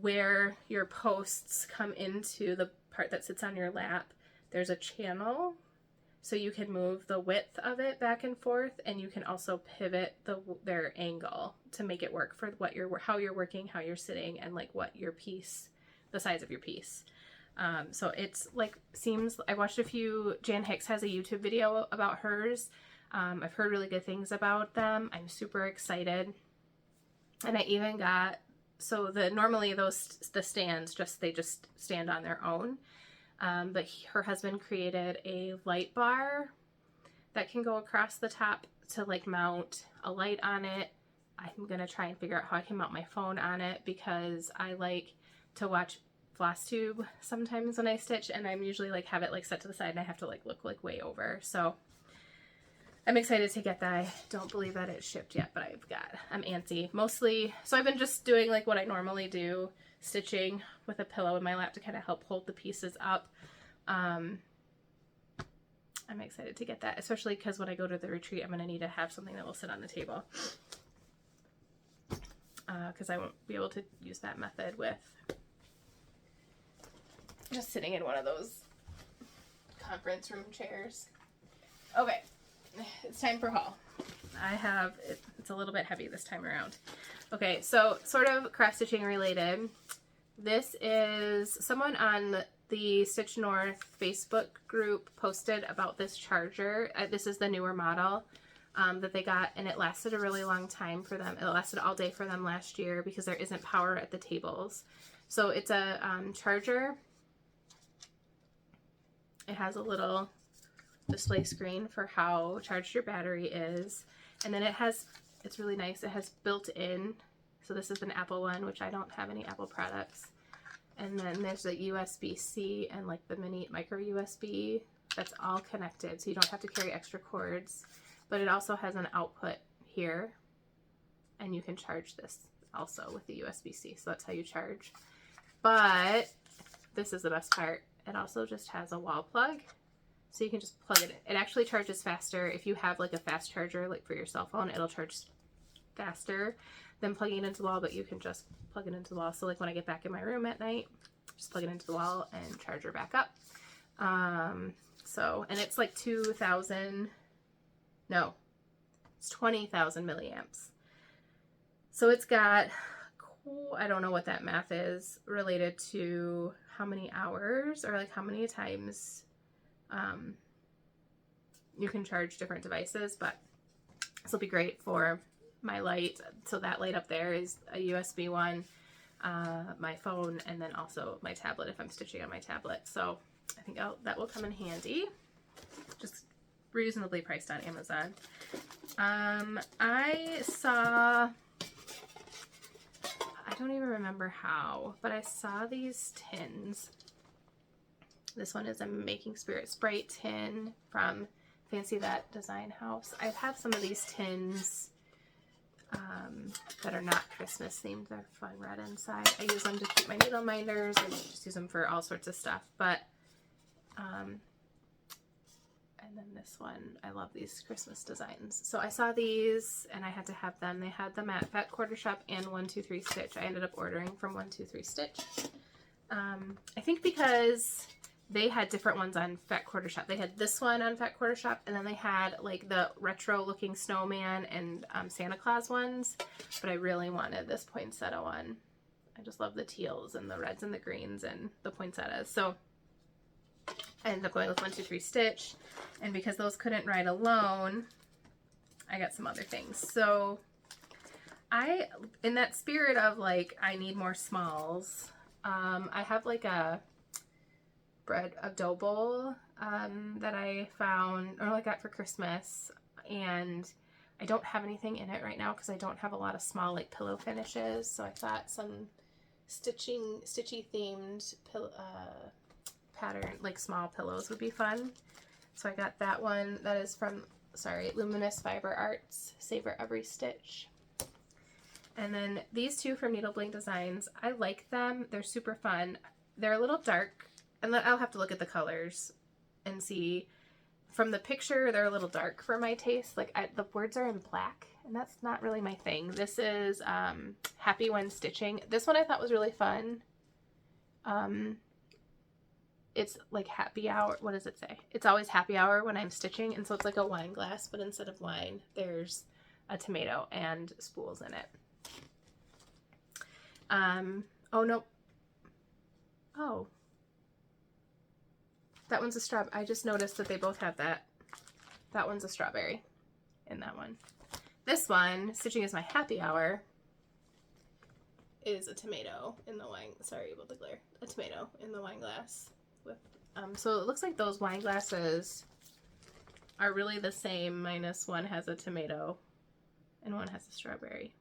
where your posts come into the part that sits on your lap, there's a channel, so you can move the width of it back and forth, and you can also pivot their angle to make it work for how you're working, how you're sitting, and like what your piece, the size of your piece. So it's like, I watched a few, Jan Hicks has a YouTube video about hers. I've heard really good things about them. I'm super excited. And I even got, normally the stands they just stand on their own. But her husband created a light bar that can go across the top to like mount a light on it. I'm going to try and figure out how I can mount my phone on it, because I like to watch Flosstube sometimes when I stitch, and I'm usually like have it like set to the side and I have to like look like way over. So I'm excited to get that. I don't believe that it's shipped yet, but I'm antsy. Mostly, so I've been just doing like what I normally do, stitching with a pillow in my lap to kind of help hold the pieces up. I'm excited to get that, especially because when I go to the retreat, I'm going to need to have something that will sit on the table. Because I won't be able to use that method with just sitting in one of those conference room chairs. Okay. It's time for haul. It's a little bit heavy this time around. Okay, so sort of cross stitching related. This is someone on the Stitch North Facebook group posted about this charger. This is the newer model that they got, and it lasted a really long time for them. It lasted all day for them last year because there isn't power at the tables. So it's a charger. It has a little display screen for how charged your battery is, and then it's really nice, it has built-in, so this is an Apple one, which I don't have any Apple products, and then there's a USB-C and like the mini micro USB that's all connected, so you don't have to carry extra cords. But it also has an output here, and you can charge this also with the USB-C, so that's how you charge. But this is the best part, it also just has a wall plug. So you can just plug it in. It actually charges faster. If you have like a fast charger, like for your cell phone, it'll charge faster than plugging it into the wall, but you can just plug it into the wall. So like when I get back in my room at night, just plug it into the wall and charge her back up. And it's like 20,000 milliamps. So it's got, I don't know what that math is related to how many hours or like how many times you can charge different devices, but this will be great for my light. So that light up there is a USB one, my phone, and then also my tablet if I'm stitching on my tablet. So I think that will come in handy. Just reasonably priced on Amazon. I saw, I don't even remember how, but I saw these tins. This one is a Making Spirit Sprite tin from Fancy That Design House. I have some of these tins that are not Christmas themed. They're fun red inside. I use them to keep my needle minders. I just use them for all sorts of stuff. But, and then this one, I love these Christmas designs. So I saw these and I had to have them. They had them at Fat Quarter Shop and 123 Stitch. I ended up ordering from 123 Stitch. I think because they had different ones on Fat Quarter Shop. They had this one on Fat Quarter Shop, and then they had like the retro looking snowman and Santa Claus ones, but I really wanted this poinsettia one. I just love the teals and the reds and the greens and the poinsettias. So I ended up going with 123 Stitch, and because those couldn't ride alone, I got some other things. So in that spirit of like, I need more smalls, I have like a dough bowl that I found, or I got for Christmas, and I don't have anything in it right now because I don't have a lot of small like pillow finishes. So I thought some stitchy themed pattern, like small pillows would be fun. So I got that one. That is from, Luminous Fiber Arts, Savor Every Stitch. And then these two from Needle Bling Designs. I like them. They're super fun. They're a little dark, and I'll have to look at the colors and see. From the picture, they're a little dark for my taste. Like the words are in black, and that's not really my thing. This is Happy When Stitching. This one I thought was really fun. It's like happy hour. What does it say? It's always happy hour when I'm stitching, and so it's like a wine glass, but instead of wine, there's a tomato and spools in it. Oh no. Oh. That one's a strawberry. I just noticed that they both have that. That one's a strawberry in that one. This one, Stitching is My Happy Hour, is a tomato in the wine. Sorry about the glare. A tomato in the wine glass. With so it looks like those wine glasses are really the same, minus one has a tomato and one has a strawberry.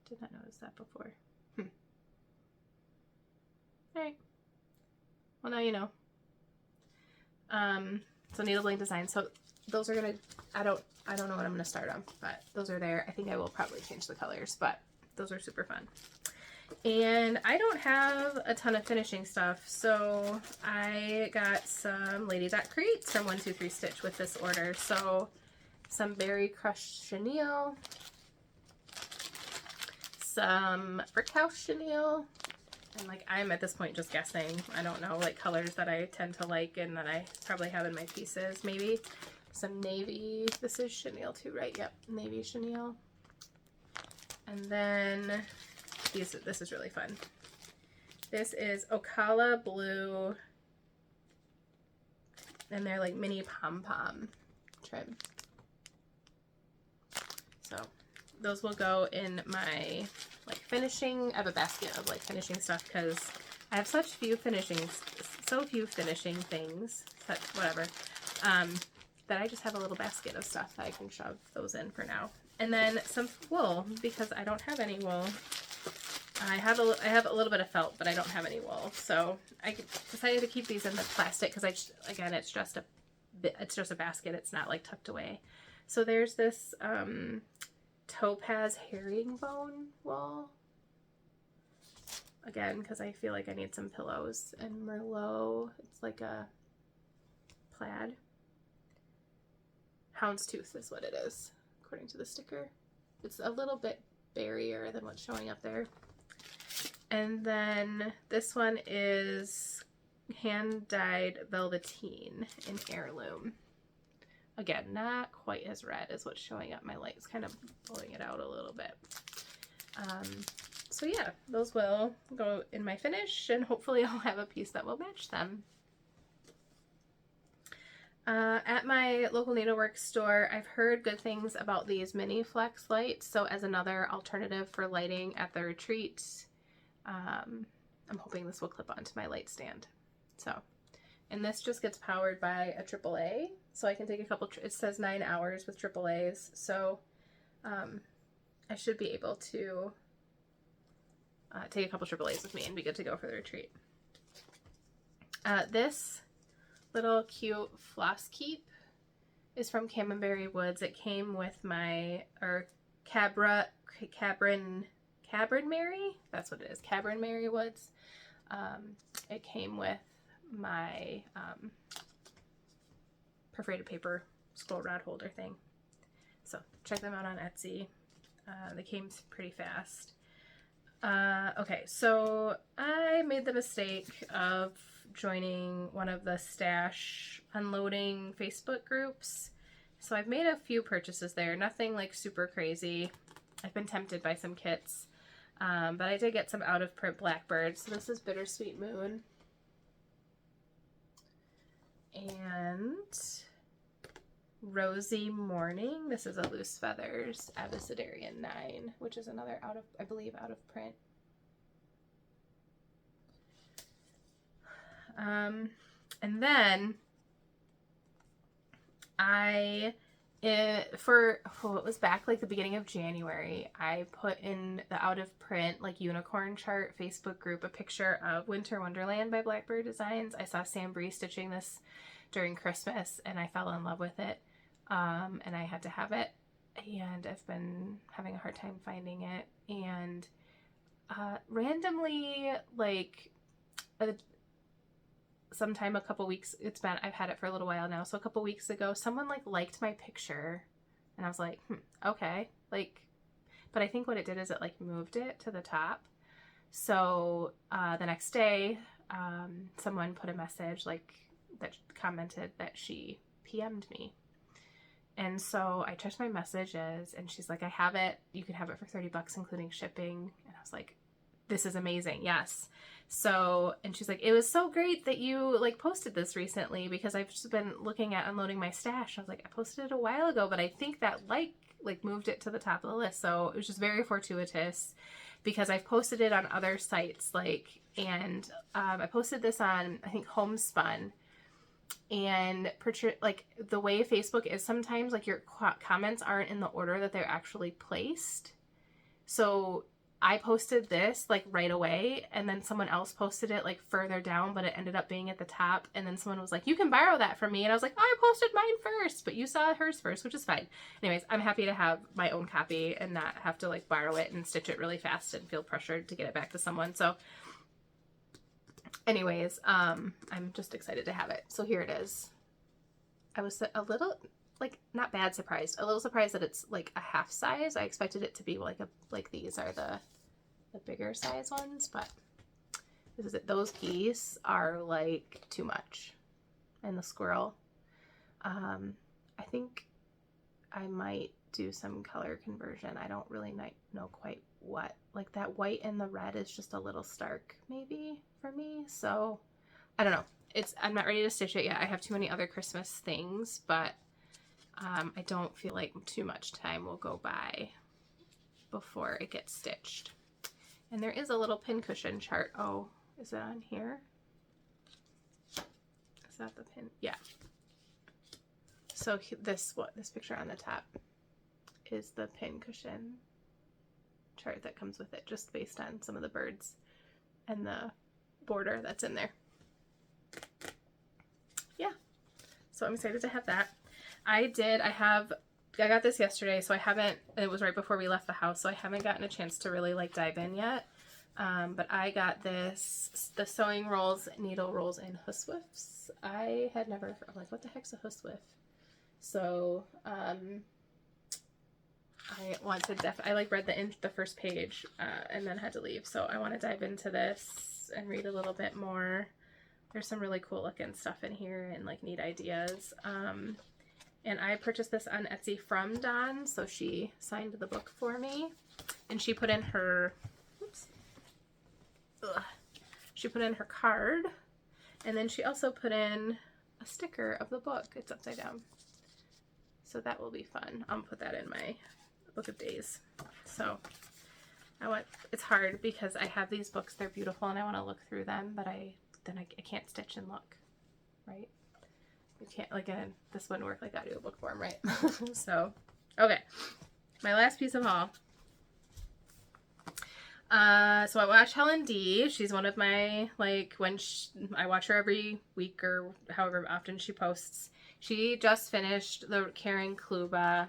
Did not notice that before. Alright. Well, now you know. So Needle Bling Design. So those are gonna, I don't know what I'm gonna start on, but those are there. I think I will probably change the colors, but those are super fun. And I don't have a ton of finishing stuff, so I got some Lady Dot Creates from 123 Stitch with this order. So some Berry Crushed Chenille, some Brick House Chenille, and like I'm at this point just guessing. I don't know, like colors that I tend to like and that I probably have in my pieces. Maybe some navy. This is chenille too, right? Yep, navy chenille. And then this is really fun. This is Ocala Blue, and they're like mini pom-pom trim. So those will go in my like finishing. I have a basket of like finishing stuff because I have so few finishing things, whatever, that I just have a little basket of stuff that I can shove those in for now. And then some wool, because I don't have any wool. I have a little bit of felt, but I don't have any wool. So I decided to keep these in the plastic because again, it's just a basket. It's not like tucked away. So there's this topaz herringbone wool. Again, because I feel like I need some pillows. And Merlot, it's like a plaid. Houndstooth is what it is, according to the sticker. It's a little bit berrier than what's showing up there. And then this one is hand-dyed velveteen in heirloom. Again, not quite as red as what's showing up. My light's kind of blowing it out a little bit. So yeah, those will go in my finish, and hopefully I'll have a piece that will match them. At my local needlework store, I've heard good things about these mini flex lights. So as another alternative for lighting at the retreat, I'm hoping this will clip onto my light stand. So, and this just gets powered by a AAA. So I can take a couple, it says 9 hours with AAAs. So I should be able to take a couple AAAs with me and be good to go for the retreat. This little cute floss keep is from Camberberry Woods. It came with my, or Cabrin Mary, that's what it is, Cabrin Mary Woods. It came with my perforated paper scroll rod holder thing. So check them out on Etsy. They came pretty fast. Okay, so I made the mistake of joining one of the stash unloading Facebook groups. So I've made a few purchases there, nothing like super crazy. I've been tempted by some kits, but I did get some out of print Blackbirds. So this is Bittersweet Moon. And Rosy Morning. This is a Loose Feathers Abecedarian 9, which is another out of, I believe, out of print. And then it was back like the beginning of January, I put in the out of print like unicorn chart Facebook group a picture of Winter Wonderland by Blackbird Designs. I saw Sam Bree stitching this during Christmas and I fell in love with it. And I had to have it, and I've been having a hard time finding it. And randomly, like sometime a couple weeks, I've had it for a little while now, so a couple weeks ago someone like liked my picture and I was like, okay, like, but I think what it did is it like moved it to the top. So the next day someone put a message like that, commented that she PM'd me, and so I checked my messages and she's like, I have it, you can have it for $30 including shipping. And I was like, this is amazing, yes. So, and she's like, it was so great that you like posted this recently because I've just been looking at unloading my stash. I was like, I posted it a while ago, but I think that like moved it to the top of the list. So it was just very fortuitous because I've posted it on other sites, like, and I posted this on, I think, Homespun. And like the way Facebook is sometimes, like your comments aren't in the order that they're actually placed. So I posted this like right away, and then someone else posted it like further down, but it ended up being at the top. And then someone was like, you can borrow that from me. And I was like, oh, I posted mine first, but you saw hers first, which is fine. Anyways, I'm happy to have my own copy and not have to like borrow it and stitch it really fast and feel pressured to get it back to someone. So anyways, I'm just excited to have it. So here it is. I was a little, like, not bad surprised, a little surprised that it's like a half size. I expected it to be like these are the bigger size ones, but this is it. Those geese are like too much, and the squirrel. I think I might do some color conversion. I don't really know quite what. Like that white and the red is just a little stark maybe for me. So I don't know. I'm not ready to stitch it yet. I have too many other Christmas things, but I don't feel like too much time will go by before it gets stitched. And there is a little pincushion chart. Oh, is it on here? Is that the pin? Yeah. So this picture on the top is the pincushion chart that comes with it, just based on some of the birds and the border that's in there. Yeah. So I'm excited to have that. I got this yesterday, so it was right before we left the house, so I haven't gotten a chance to really like dive in yet. But I got the sewing rolls, needle rolls in Huswifts. I had never, I'm like, what the heck's a Huswift? So, I read the first page, and then had to leave. So I want to dive into this and read a little bit more. There's some really cool looking stuff in here and like neat ideas. And I purchased this on Etsy from Dawn, so she signed the book for me, and she put in her, she put in her card, and then she also put in a sticker of the book. It's upside down. So that will be fun. I'll put that in my book of days. So it's hard because I have these books, they're beautiful and I want to look through them, but I can't stitch and look, right? You can't, like, this wouldn't work like audiobook form, right? So, okay. My last piece of haul. So I watch Helen D. She's one of my, like, I watch her every week or however often she posts. She just finished the Karen Kluba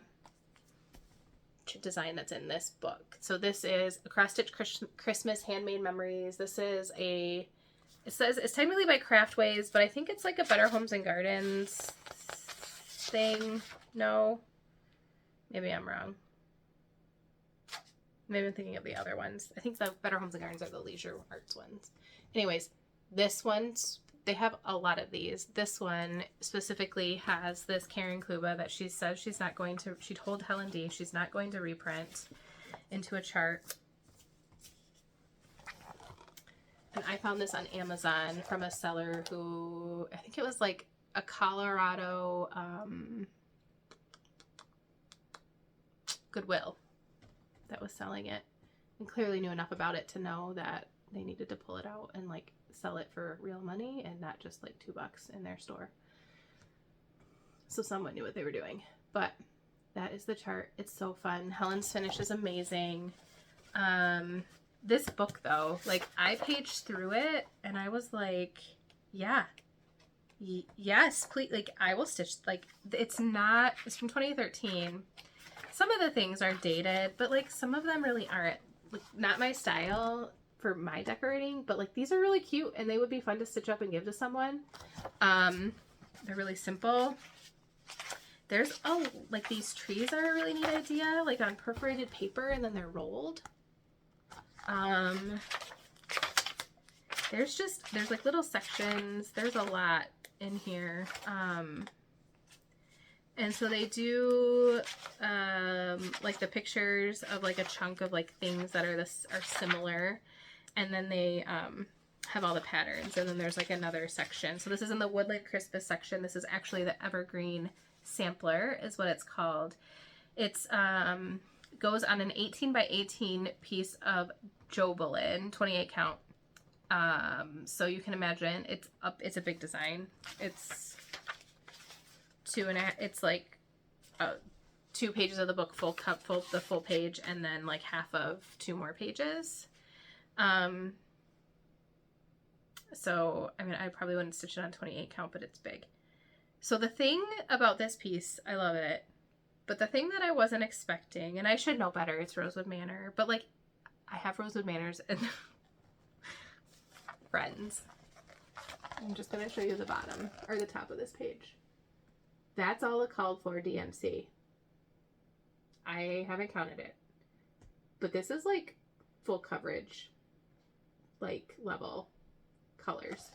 design that's in this book. So this is a cross-stitch Christmas handmade memories. This is it says it's technically by Craftways, but I think it's like a Better Homes and Gardens thing. No, maybe I'm wrong. Maybe I'm thinking of the other ones. I think the Better Homes and Gardens are the Leisure Arts ones. Anyways, this one's, they have a lot of these. This one specifically has this Karen Kluba that she says she told Helen D she's not going to reprint into a chart. And I found this on Amazon from a seller who, I think it was like a Colorado Goodwill that was selling it, and clearly knew enough about it to know that they needed to pull it out and like sell it for real money and not just like $2 in their store. So someone knew what they were doing. But that is the chart. It's so fun. Helen's finish is amazing. This book though, like I paged through it and I was like, yeah, yes, please, like I will stitch, like it's from 2013. Some of the things are dated, but like some of them really aren't, like not my style for my decorating, but like these are really cute and they would be fun to stitch up and give to someone. They're really simple. There's like these trees are a really neat idea, like on perforated paper and then they're rolled. There's like little sections. There's a lot in here. And so they do like the pictures of like a chunk of like things that are similar, and then they have all the patterns, and then there's like another section. So this is in the Woodland Christmas section. This is actually the Evergreen Sampler is what it's called. It's goes on an 18 by 18 piece of Jobelin, 28 count. So you can imagine it's a big design. It's it's like 2 pages of the book, the full page, and then like half of 2 more pages. So I mean, I probably wouldn't stitch it on 28 count, but it's big. So the thing about this piece, I love it, but the thing that I wasn't expecting, and I should know better, it's Rosewood Manor, but like I have Rosewood Manors and friends. I'm just going to show you the bottom or the top of this page. That's all it called for DMC. I haven't counted it, but this is like full coverage, like level colors.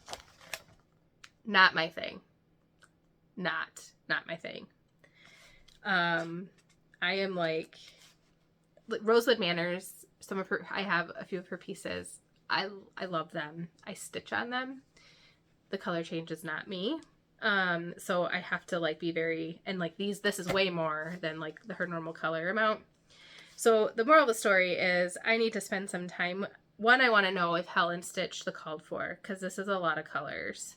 Not my thing. Not my thing. I am like Rosewood Manors. I have a few of her pieces. I love them. I stitch on them. The color change is not me. So I have to like be very, and like this is way more than like her normal color amount. So the moral of the story is I need to spend some time. One, I want to know if Helen stitched the called for, because this is a lot of colors,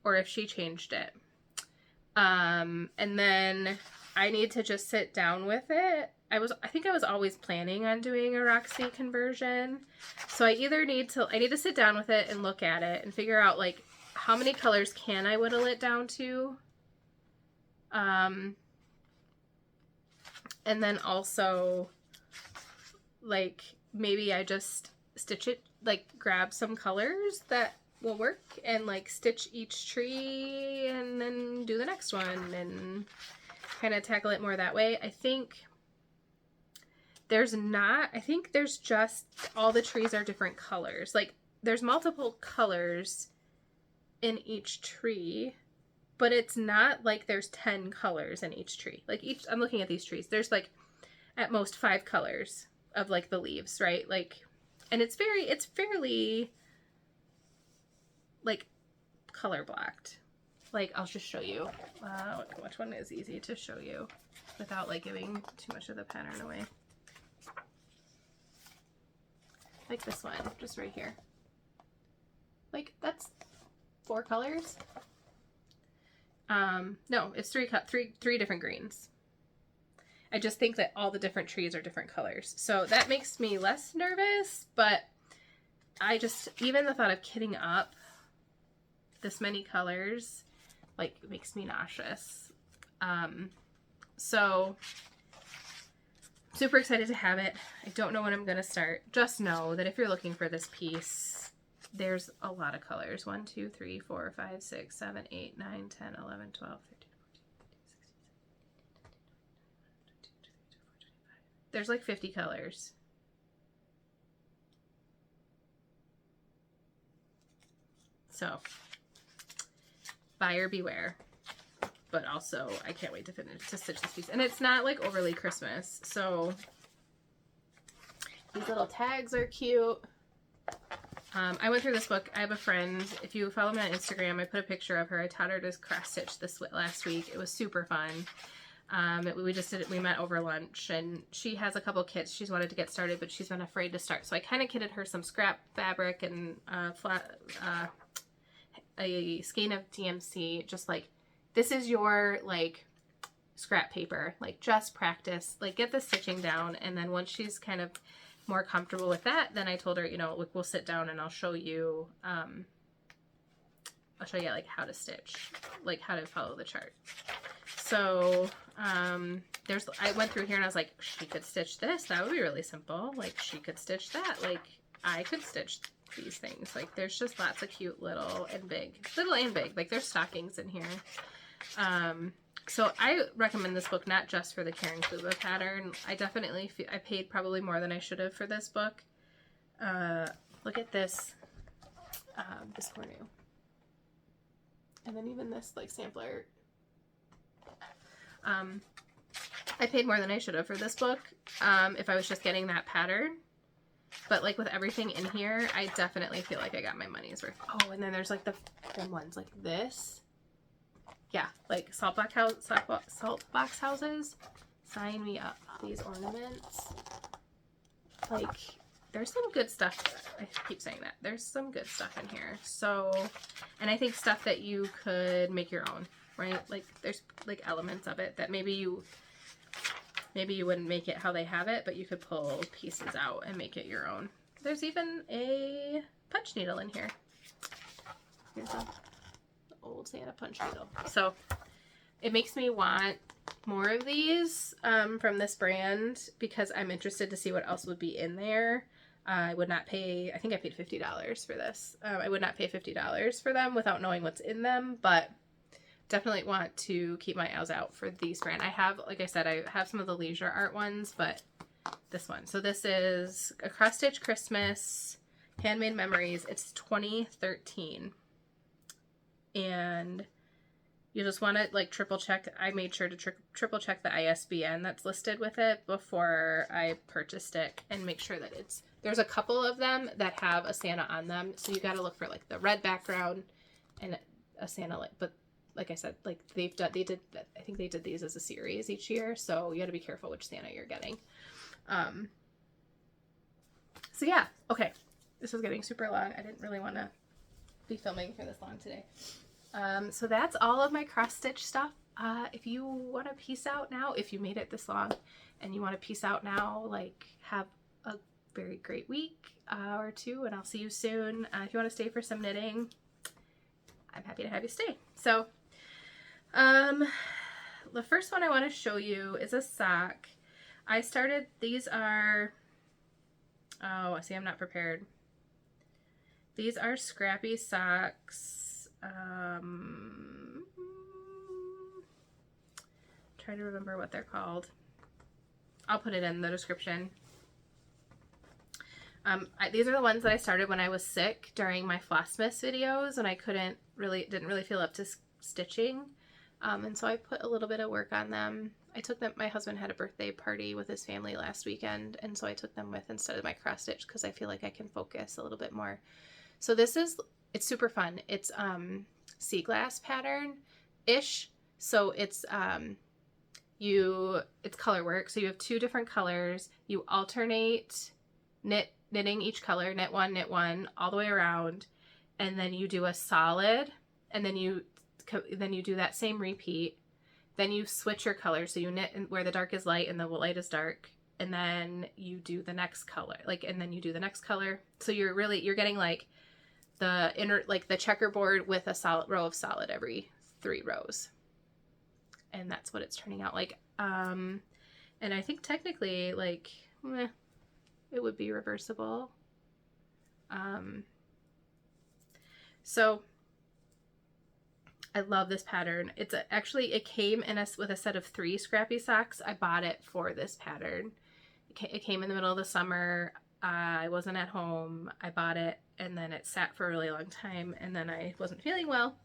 or if she changed it. And then I need to just sit down with it. I think I was always planning on doing a Roxy conversion. So I need to sit down with it and look at it and figure out like how many colors can I whittle it down to. And then also like maybe I just stitch it, like grab some colors that will work and like stitch each tree and then do the next one and kind of tackle it more that way. I think there's just all the trees are different colors. Like there's multiple colors in each tree, but it's not like there's 10 colors in each tree. Like I'm looking at these trees. There's like at most 5 colors of like the leaves, right? Like, and it's fairly like color blocked. like, I'll just show you which one is easy to show you without like giving too much of the pattern away. Like this one, just right here. Like, that's 4 colors. No, it's three different greens. I just think that all the different trees are different colors. So that makes me less nervous, but I just, even the thought of kitting up this many colors, like, makes me nauseous. So super excited to have it. I don't know when I'm going to start. Just know that if you're looking for this piece, there's a lot of colors. 1, 2, 3, 4, 5, 6, 7, 8, 9, 10, 11, 12, 13, 14, 15, 16, 17, 18, 19, 20, 21, 22, 23, 24, 25. There's like 50 colors. So, buyer beware. But also, I can't wait to stitch this piece. And it's not like overly Christmas. So, these little tags are cute. I went through this book. I have a friend. If you follow me on Instagram, I put a picture of her. I taught her to cross stitch this last week. It was super fun. We met over lunch, and she has a couple kits she's wanted to get started, but she's been afraid to start. So I kind of kitted her some scrap fabric and a skein of DMC, just like, this is your, like, scrap paper. Like, just practice. Like, get the stitching down, and then once she's kind of more comfortable with that, then I told her, you know, look, we'll sit down and I'll show you, like, how to stitch, like, how to follow the chart. So, I went through here and I was like, she could stitch this. That would be really simple. Like, she could stitch that. Like, I could stitch these things. Like, there's just lots of cute little and big. Like, there's stockings in here. So I recommend this book not just for the Caring Kuba pattern. I definitely I paid probably more than I should have for this book. Look at this, this cornu. And then even this, like, sampler. I paid more than I should have for this book, if I was just getting that pattern. But, like, with everything in here, I definitely feel like I got my money's worth. Oh, and then there's, like, the thin ones, like this. Yeah, like salt box houses. Sign me up. These ornaments. Like, there's some good stuff. I keep saying that. There's some good stuff in here. So, and I think stuff that you could make your own, right? Like, there's, like, elements of it that maybe you wouldn't make it how they have it, but you could pull pieces out and make it your own. There's even a punch needle in here. Here's a old Santa punch needle. So it makes me want more of these from this brand, because I'm interested to see what else would be in there. I would not pay, I think I paid $50 for this. I would not pay $50 for them without knowing what's in them, but definitely want to keep my eyes out for these brand. I have, like I said, I have some of the leisure art ones, but this one. So this is a cross stitch Christmas handmade memories. It's 2013. And you just want to, like, triple check. I made sure to triple check the ISBN that's listed with it before I purchased it, and make sure that there's a couple of them that have a Santa on them. So you got to look for, like, the red background and a Santa, like, but like I said, like, I think they did these as a series each year. So you got to be careful which Santa you're getting. So yeah. Okay. This is getting super long. I didn't really want to be filming for this long today. So that's all of my cross stitch stuff. If you want to peace out now, if you made it this long and you want to peace out now, like, have a very great week or two, and I'll see you soon. If you want to stay for some knitting, I'm happy to have you stay. So the first one I want to show you is a sock. I started, these are, oh, see, I'm not prepared. These are scrappy socks. Try to remember what they're called. I'll put it in the description. These are the ones that I started when I was sick during my Flossmas videos, and I didn't really feel up to stitching. And so I put a little bit of work on them. I took them, my husband had a birthday party with his family last weekend, and so I took them with instead of my cross stitch, because I feel like I can focus a little bit more. So it's super fun. It's sea glass pattern-ish. So it's it's color work. So you have 2 different colors. You alternate knitting each color, knit one, all the way around, and then you do a solid, and then you do that same repeat. Then you switch your color. So you knit where the dark is light and the light is dark, and then you do the next color, and then you do the next color. So you're getting like the inner, like the checkerboard with a solid row of solid every 3 rows. And that's what it's turning out like. And I think technically, like, it would be reversible. So I love this pattern. It's actually, it came with a set of 3 scrappy socks. I bought it for this pattern. It came in the middle of the summer. I wasn't at home. I bought it, and then it sat for a really long time, and then I wasn't feeling well.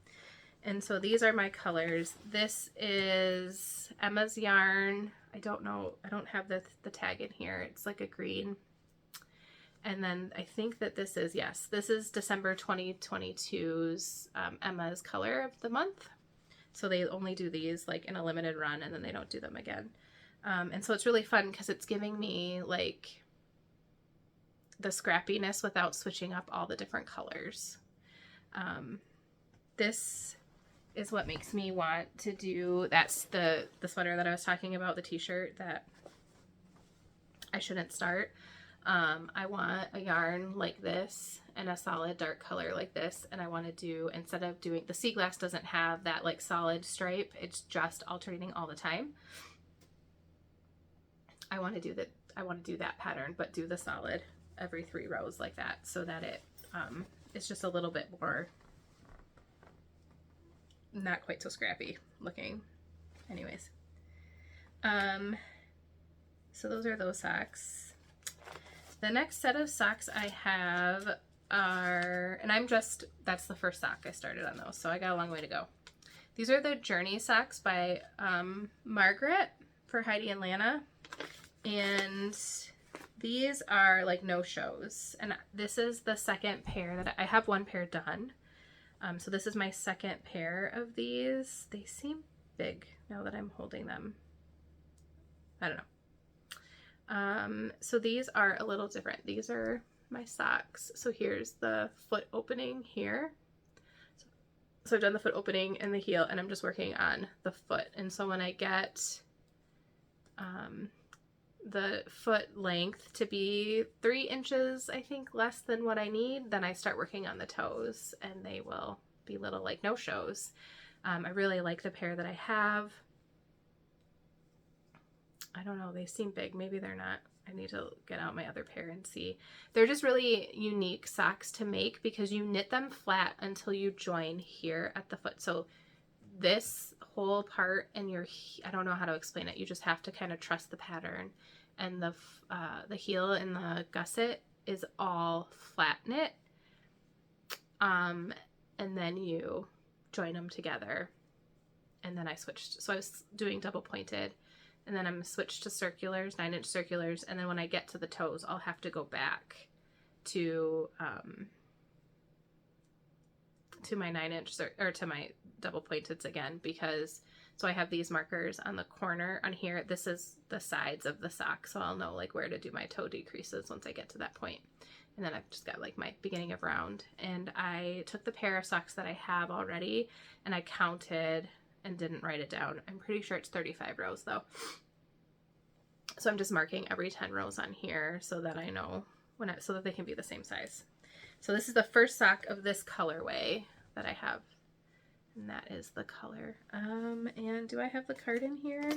And so these are my colors. This is Emma's yarn. I don't know. I don't have the tag in here. It's like a green. And then I think that this is, yes, this is December 2022's Emma's color of the month. So they only do these like in a limited run, and then they don't do them again. And so it's really fun because it's giving me like the scrappiness without switching up all the different colors. This is what makes me want to do, that's the sweater that I was talking about, the t-shirt that I shouldn't start. I want a yarn like this and a solid dark color like this, and I want to do, instead of doing, the sea glass doesn't have that like solid stripe, it's just alternating all the time. I want to do that pattern, but do the solid every 3 rows like that, so that it's just a little bit more, not quite so scrappy looking. Anyways, so those are those socks. The next set of socks I have are, and that's the first sock I started on those, so I got a long way to go. These are the Journey socks by Margaret for Heidi and Lana, and these are like no-shows, and this is the second pair that I have. 1 pair done. So this is my second pair of these. They seem big now that I'm holding them. I don't know. So these are a little different. These are my socks. So here's the foot opening here. So I've done the foot opening and the heel, and I'm just working on the foot. And so when I get the foot length to be 3 inches, I think, less than what I need, then I start working on the toes, and they will be little like no-shows. I really like the pair that I have. I don't know, they seem big. Maybe they're not. I need to get out my other pair and see. They're just really unique socks to make because you knit them flat until you join here at the foot. So this whole part and I don't know how to explain it. You just have to kind of trust the pattern, and the heel and the gusset is all flat knit. And then you join them together, and then I switched. So I was doing double pointed, and then I'm switched to circulars, 9-inch circulars, and then when I get to the toes, I'll have to go back to my 9-inch or to my double pointeds again, because so I have these markers on the corner on here. This is the sides of the sock, so I'll know like where to do my toe decreases once I get to that point. And then I've just got like my beginning of round, and I took the pair of socks that I have already and I counted and didn't write it down. I'm pretty sure it's 35 rows though. So I'm just marking every 10 rows on here so that I know so that they can be the same size. So this is the first sock of this colorway that I have, and that is the color. And do I have the card in here?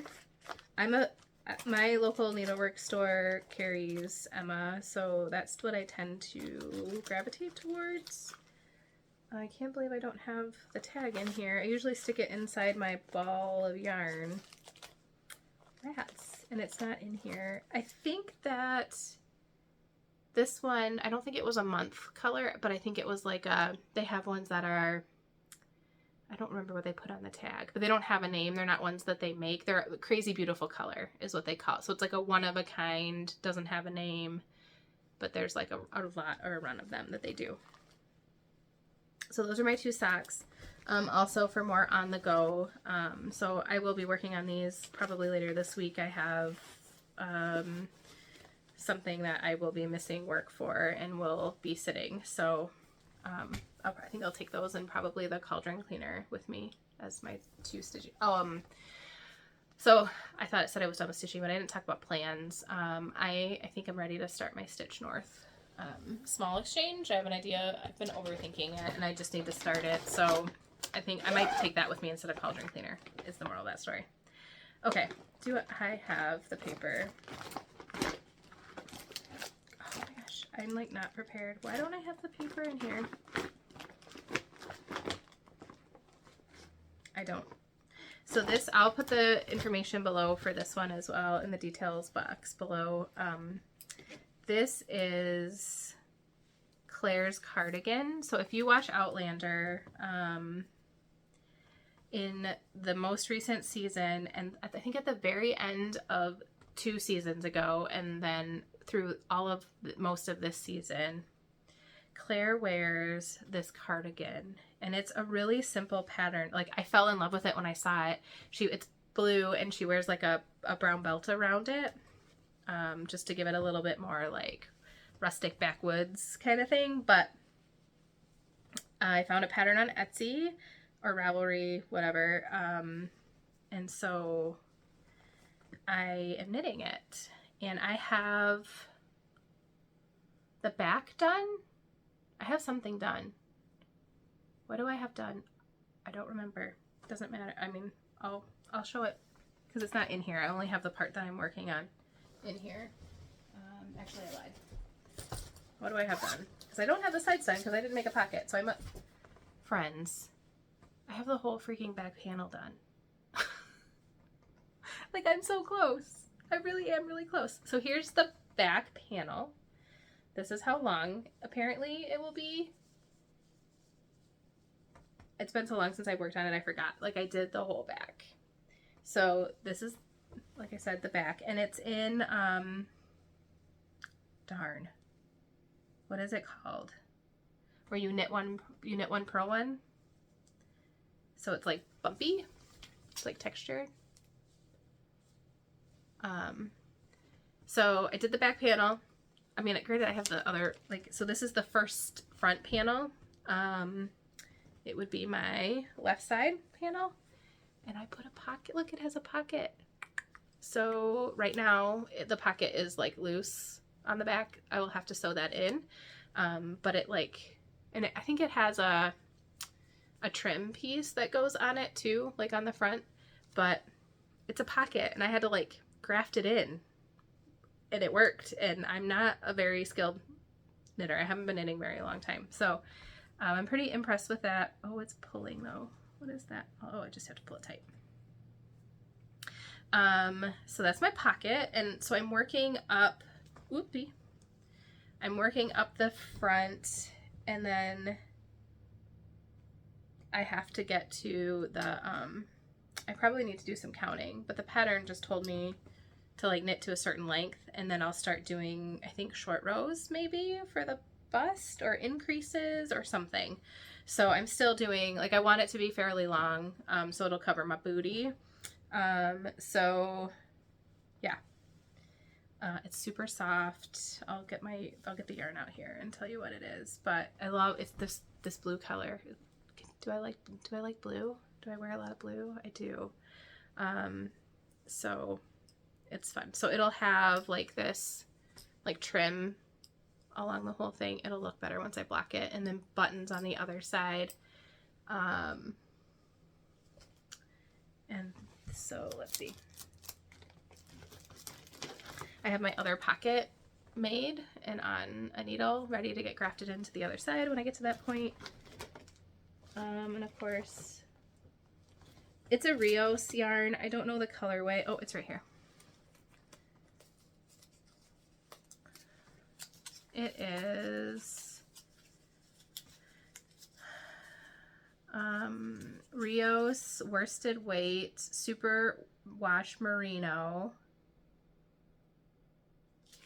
My local needlework store carries Emma, so that's what I tend to gravitate towards. I can't believe I don't have the tag in here. I usually stick it inside my ball of yarn. Rats. And it's not in here. I think that this one, I don't think it was a month color, but I think it was like they have ones that are, I don't remember what they put on the tag, but they don't have a name. They're not ones that they make. They're a crazy beautiful color is what they call it. So it's like a one of a kind, doesn't have a name, but there's like a lot or a run of them that they do. So those are my 2 socks. Also for more on the go. So I will be working on these probably later this week. I have something that I will be missing work for and will be sitting. So I think I'll take those and probably the cauldron cleaner with me as my 2 stitching. So I thought it said I was done with stitching, but I didn't talk about plans. I think I'm ready to start my Stitch North small exchange. I have an idea. I've been overthinking it and I just need to start it. So I think I might take that with me instead of cauldron cleaner is the moral of that story. Okay, do I have the paper? Oh my gosh, I'm like not prepared. Why don't I have the paper in here? I don't. So this, I'll put the information below for this one as well in the details box below. This is Claire's cardigan. So if you watch Outlander, in the most recent season, and I think at the very end of 2 seasons ago, and then through all of most of this season, Claire wears this cardigan, and it's a really simple pattern. Like, I fell in love with it when I saw it. It's blue, and she wears like a brown belt around it, just to give it a little bit more like rustic backwoods kind of thing. But I found a pattern on Etsy or Ravelry, whatever, and so I am knitting it, and I have the back done. I have something done. What do I have done? I don't remember. Doesn't matter. I mean, I'll show it because it's not in here. I only have the part that I'm working on in here. Actually, I lied. What do I have done? Because I don't have the sides done because I didn't make a pocket. So I'm friends. I have the whole freaking back panel done. Like, I'm so close. I really am really close. So here's the back panel. This is how long apparently it will be. It's been so long since I worked on it, I forgot. Like, I did the whole back. So this is, like I said, the back, and it's in darn, what is it called, where you knit one purl one, so it's like bumpy, it's like textured. So I did the back panel. I mean, granted, I have the other, like, so this is the first front panel. It would be my left side panel, and I put a pocket. Look, it has a pocket. So right now the pocket is like loose on the back. I will have to sew that in, but it like, and I think it has a trim piece that goes on it too, like on the front, but it's a pocket, and I had to like graft it in, and it worked. And I'm not a very skilled knitter. I haven't been knitting very long time, so I'm pretty impressed with that. Oh, it's pulling though. What is that? Oh, I just have to pull it tight. So that's my pocket, and so I'm working up, whoopie, I'm working up the front, and then I have to get to the, I probably need to do some counting, but the pattern just told me to like knit to a certain length, and then I'll start doing, I think, short rows maybe for the bust, or increases or something. So I'm still doing, like, I want it to be fairly long, so it'll cover my booty. So yeah, it's super soft. I'll get the yarn out here and tell you what it is, but I love, it's this blue color. Do I like blue? Do I wear a lot of blue? I do. So it's fun. So it'll have like this like trim along the whole thing. It'll look better once I block it, and then buttons on the other side. And so let's see. I have my other pocket made and on a needle ready to get grafted into the other side when I get to that point. And of course, it's a Rios yarn. I don't know the colorway. Oh, it's right here. It is Rios worsted weight super wash merino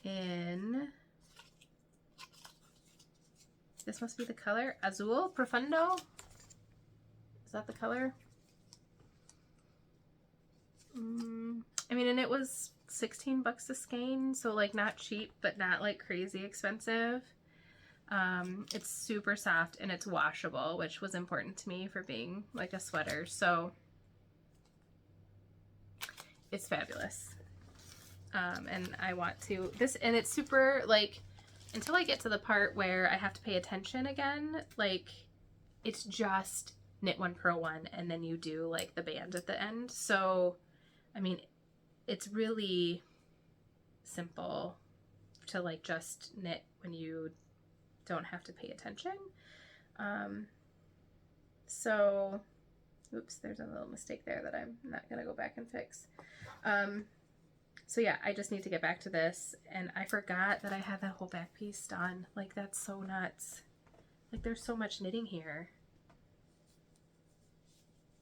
in This must be the color. Azul Profundo. Is that the color? I mean, and it was 16 bucks a skein, so like not cheap, but not like crazy expensive. It's super soft and it's washable, which was important to me for being like a sweater. So it's fabulous. And I want to, and it's super like, until I get to the part where I have to pay attention again, like it's just knit one, purl one, and then you do like the band at the end. So, I mean, it's really simple to like just knit when you don't have to pay attention. So, oops, there's a little mistake there that I'm not gonna go back and fix. So yeah, I just need to get back to this, and I forgot that I had that whole back piece done. Like, that's so nuts. Like, there's so much knitting here.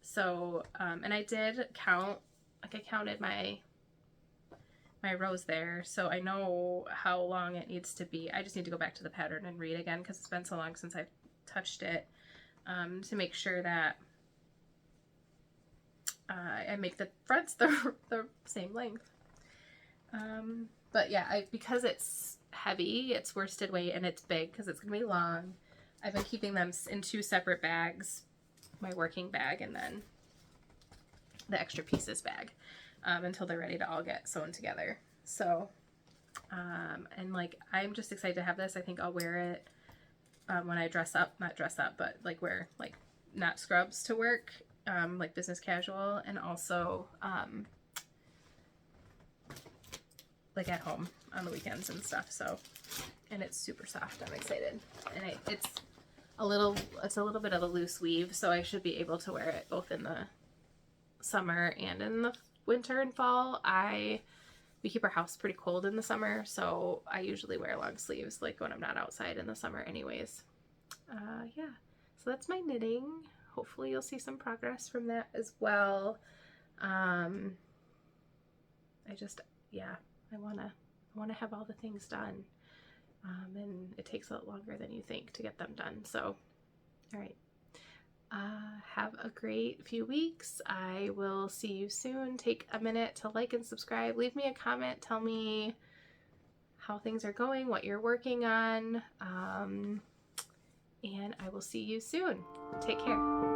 So, and I did count, like I counted my rows there, so I know how long it needs to be. I just need to go back to the pattern and read again because it's been so long since I've touched it, to make sure that I make the fronts the same length. But yeah, because it's heavy, it's worsted weight, and it's big because it's gonna be long, I've been keeping them in 2 separate bags, my working bag and then the extra pieces bag, until they're ready to all get sewn together. So, and like, I'm just excited to have this. I think I'll wear it when I dress up, not dress up, but like wear like not scrubs to work, like business casual, and also like at home on the weekends and stuff. So, and it's super soft. I'm excited, and it's a little bit of a loose weave, so I should be able to wear it both in the summer and in the winter and fall. We keep our house pretty cold in the summer, so I usually wear long sleeves like when I'm not outside in the summer anyways. Yeah, so that's my knitting. Hopefully you'll see some progress from that as well. I want to have all the things done, and it takes a lot longer than you think to get them done. So, all right. Have a great few weeks. I will see you soon. Take a minute to like and subscribe. Leave me a comment. Tell me how things are going, what you're working on, and I will see you soon. Take care.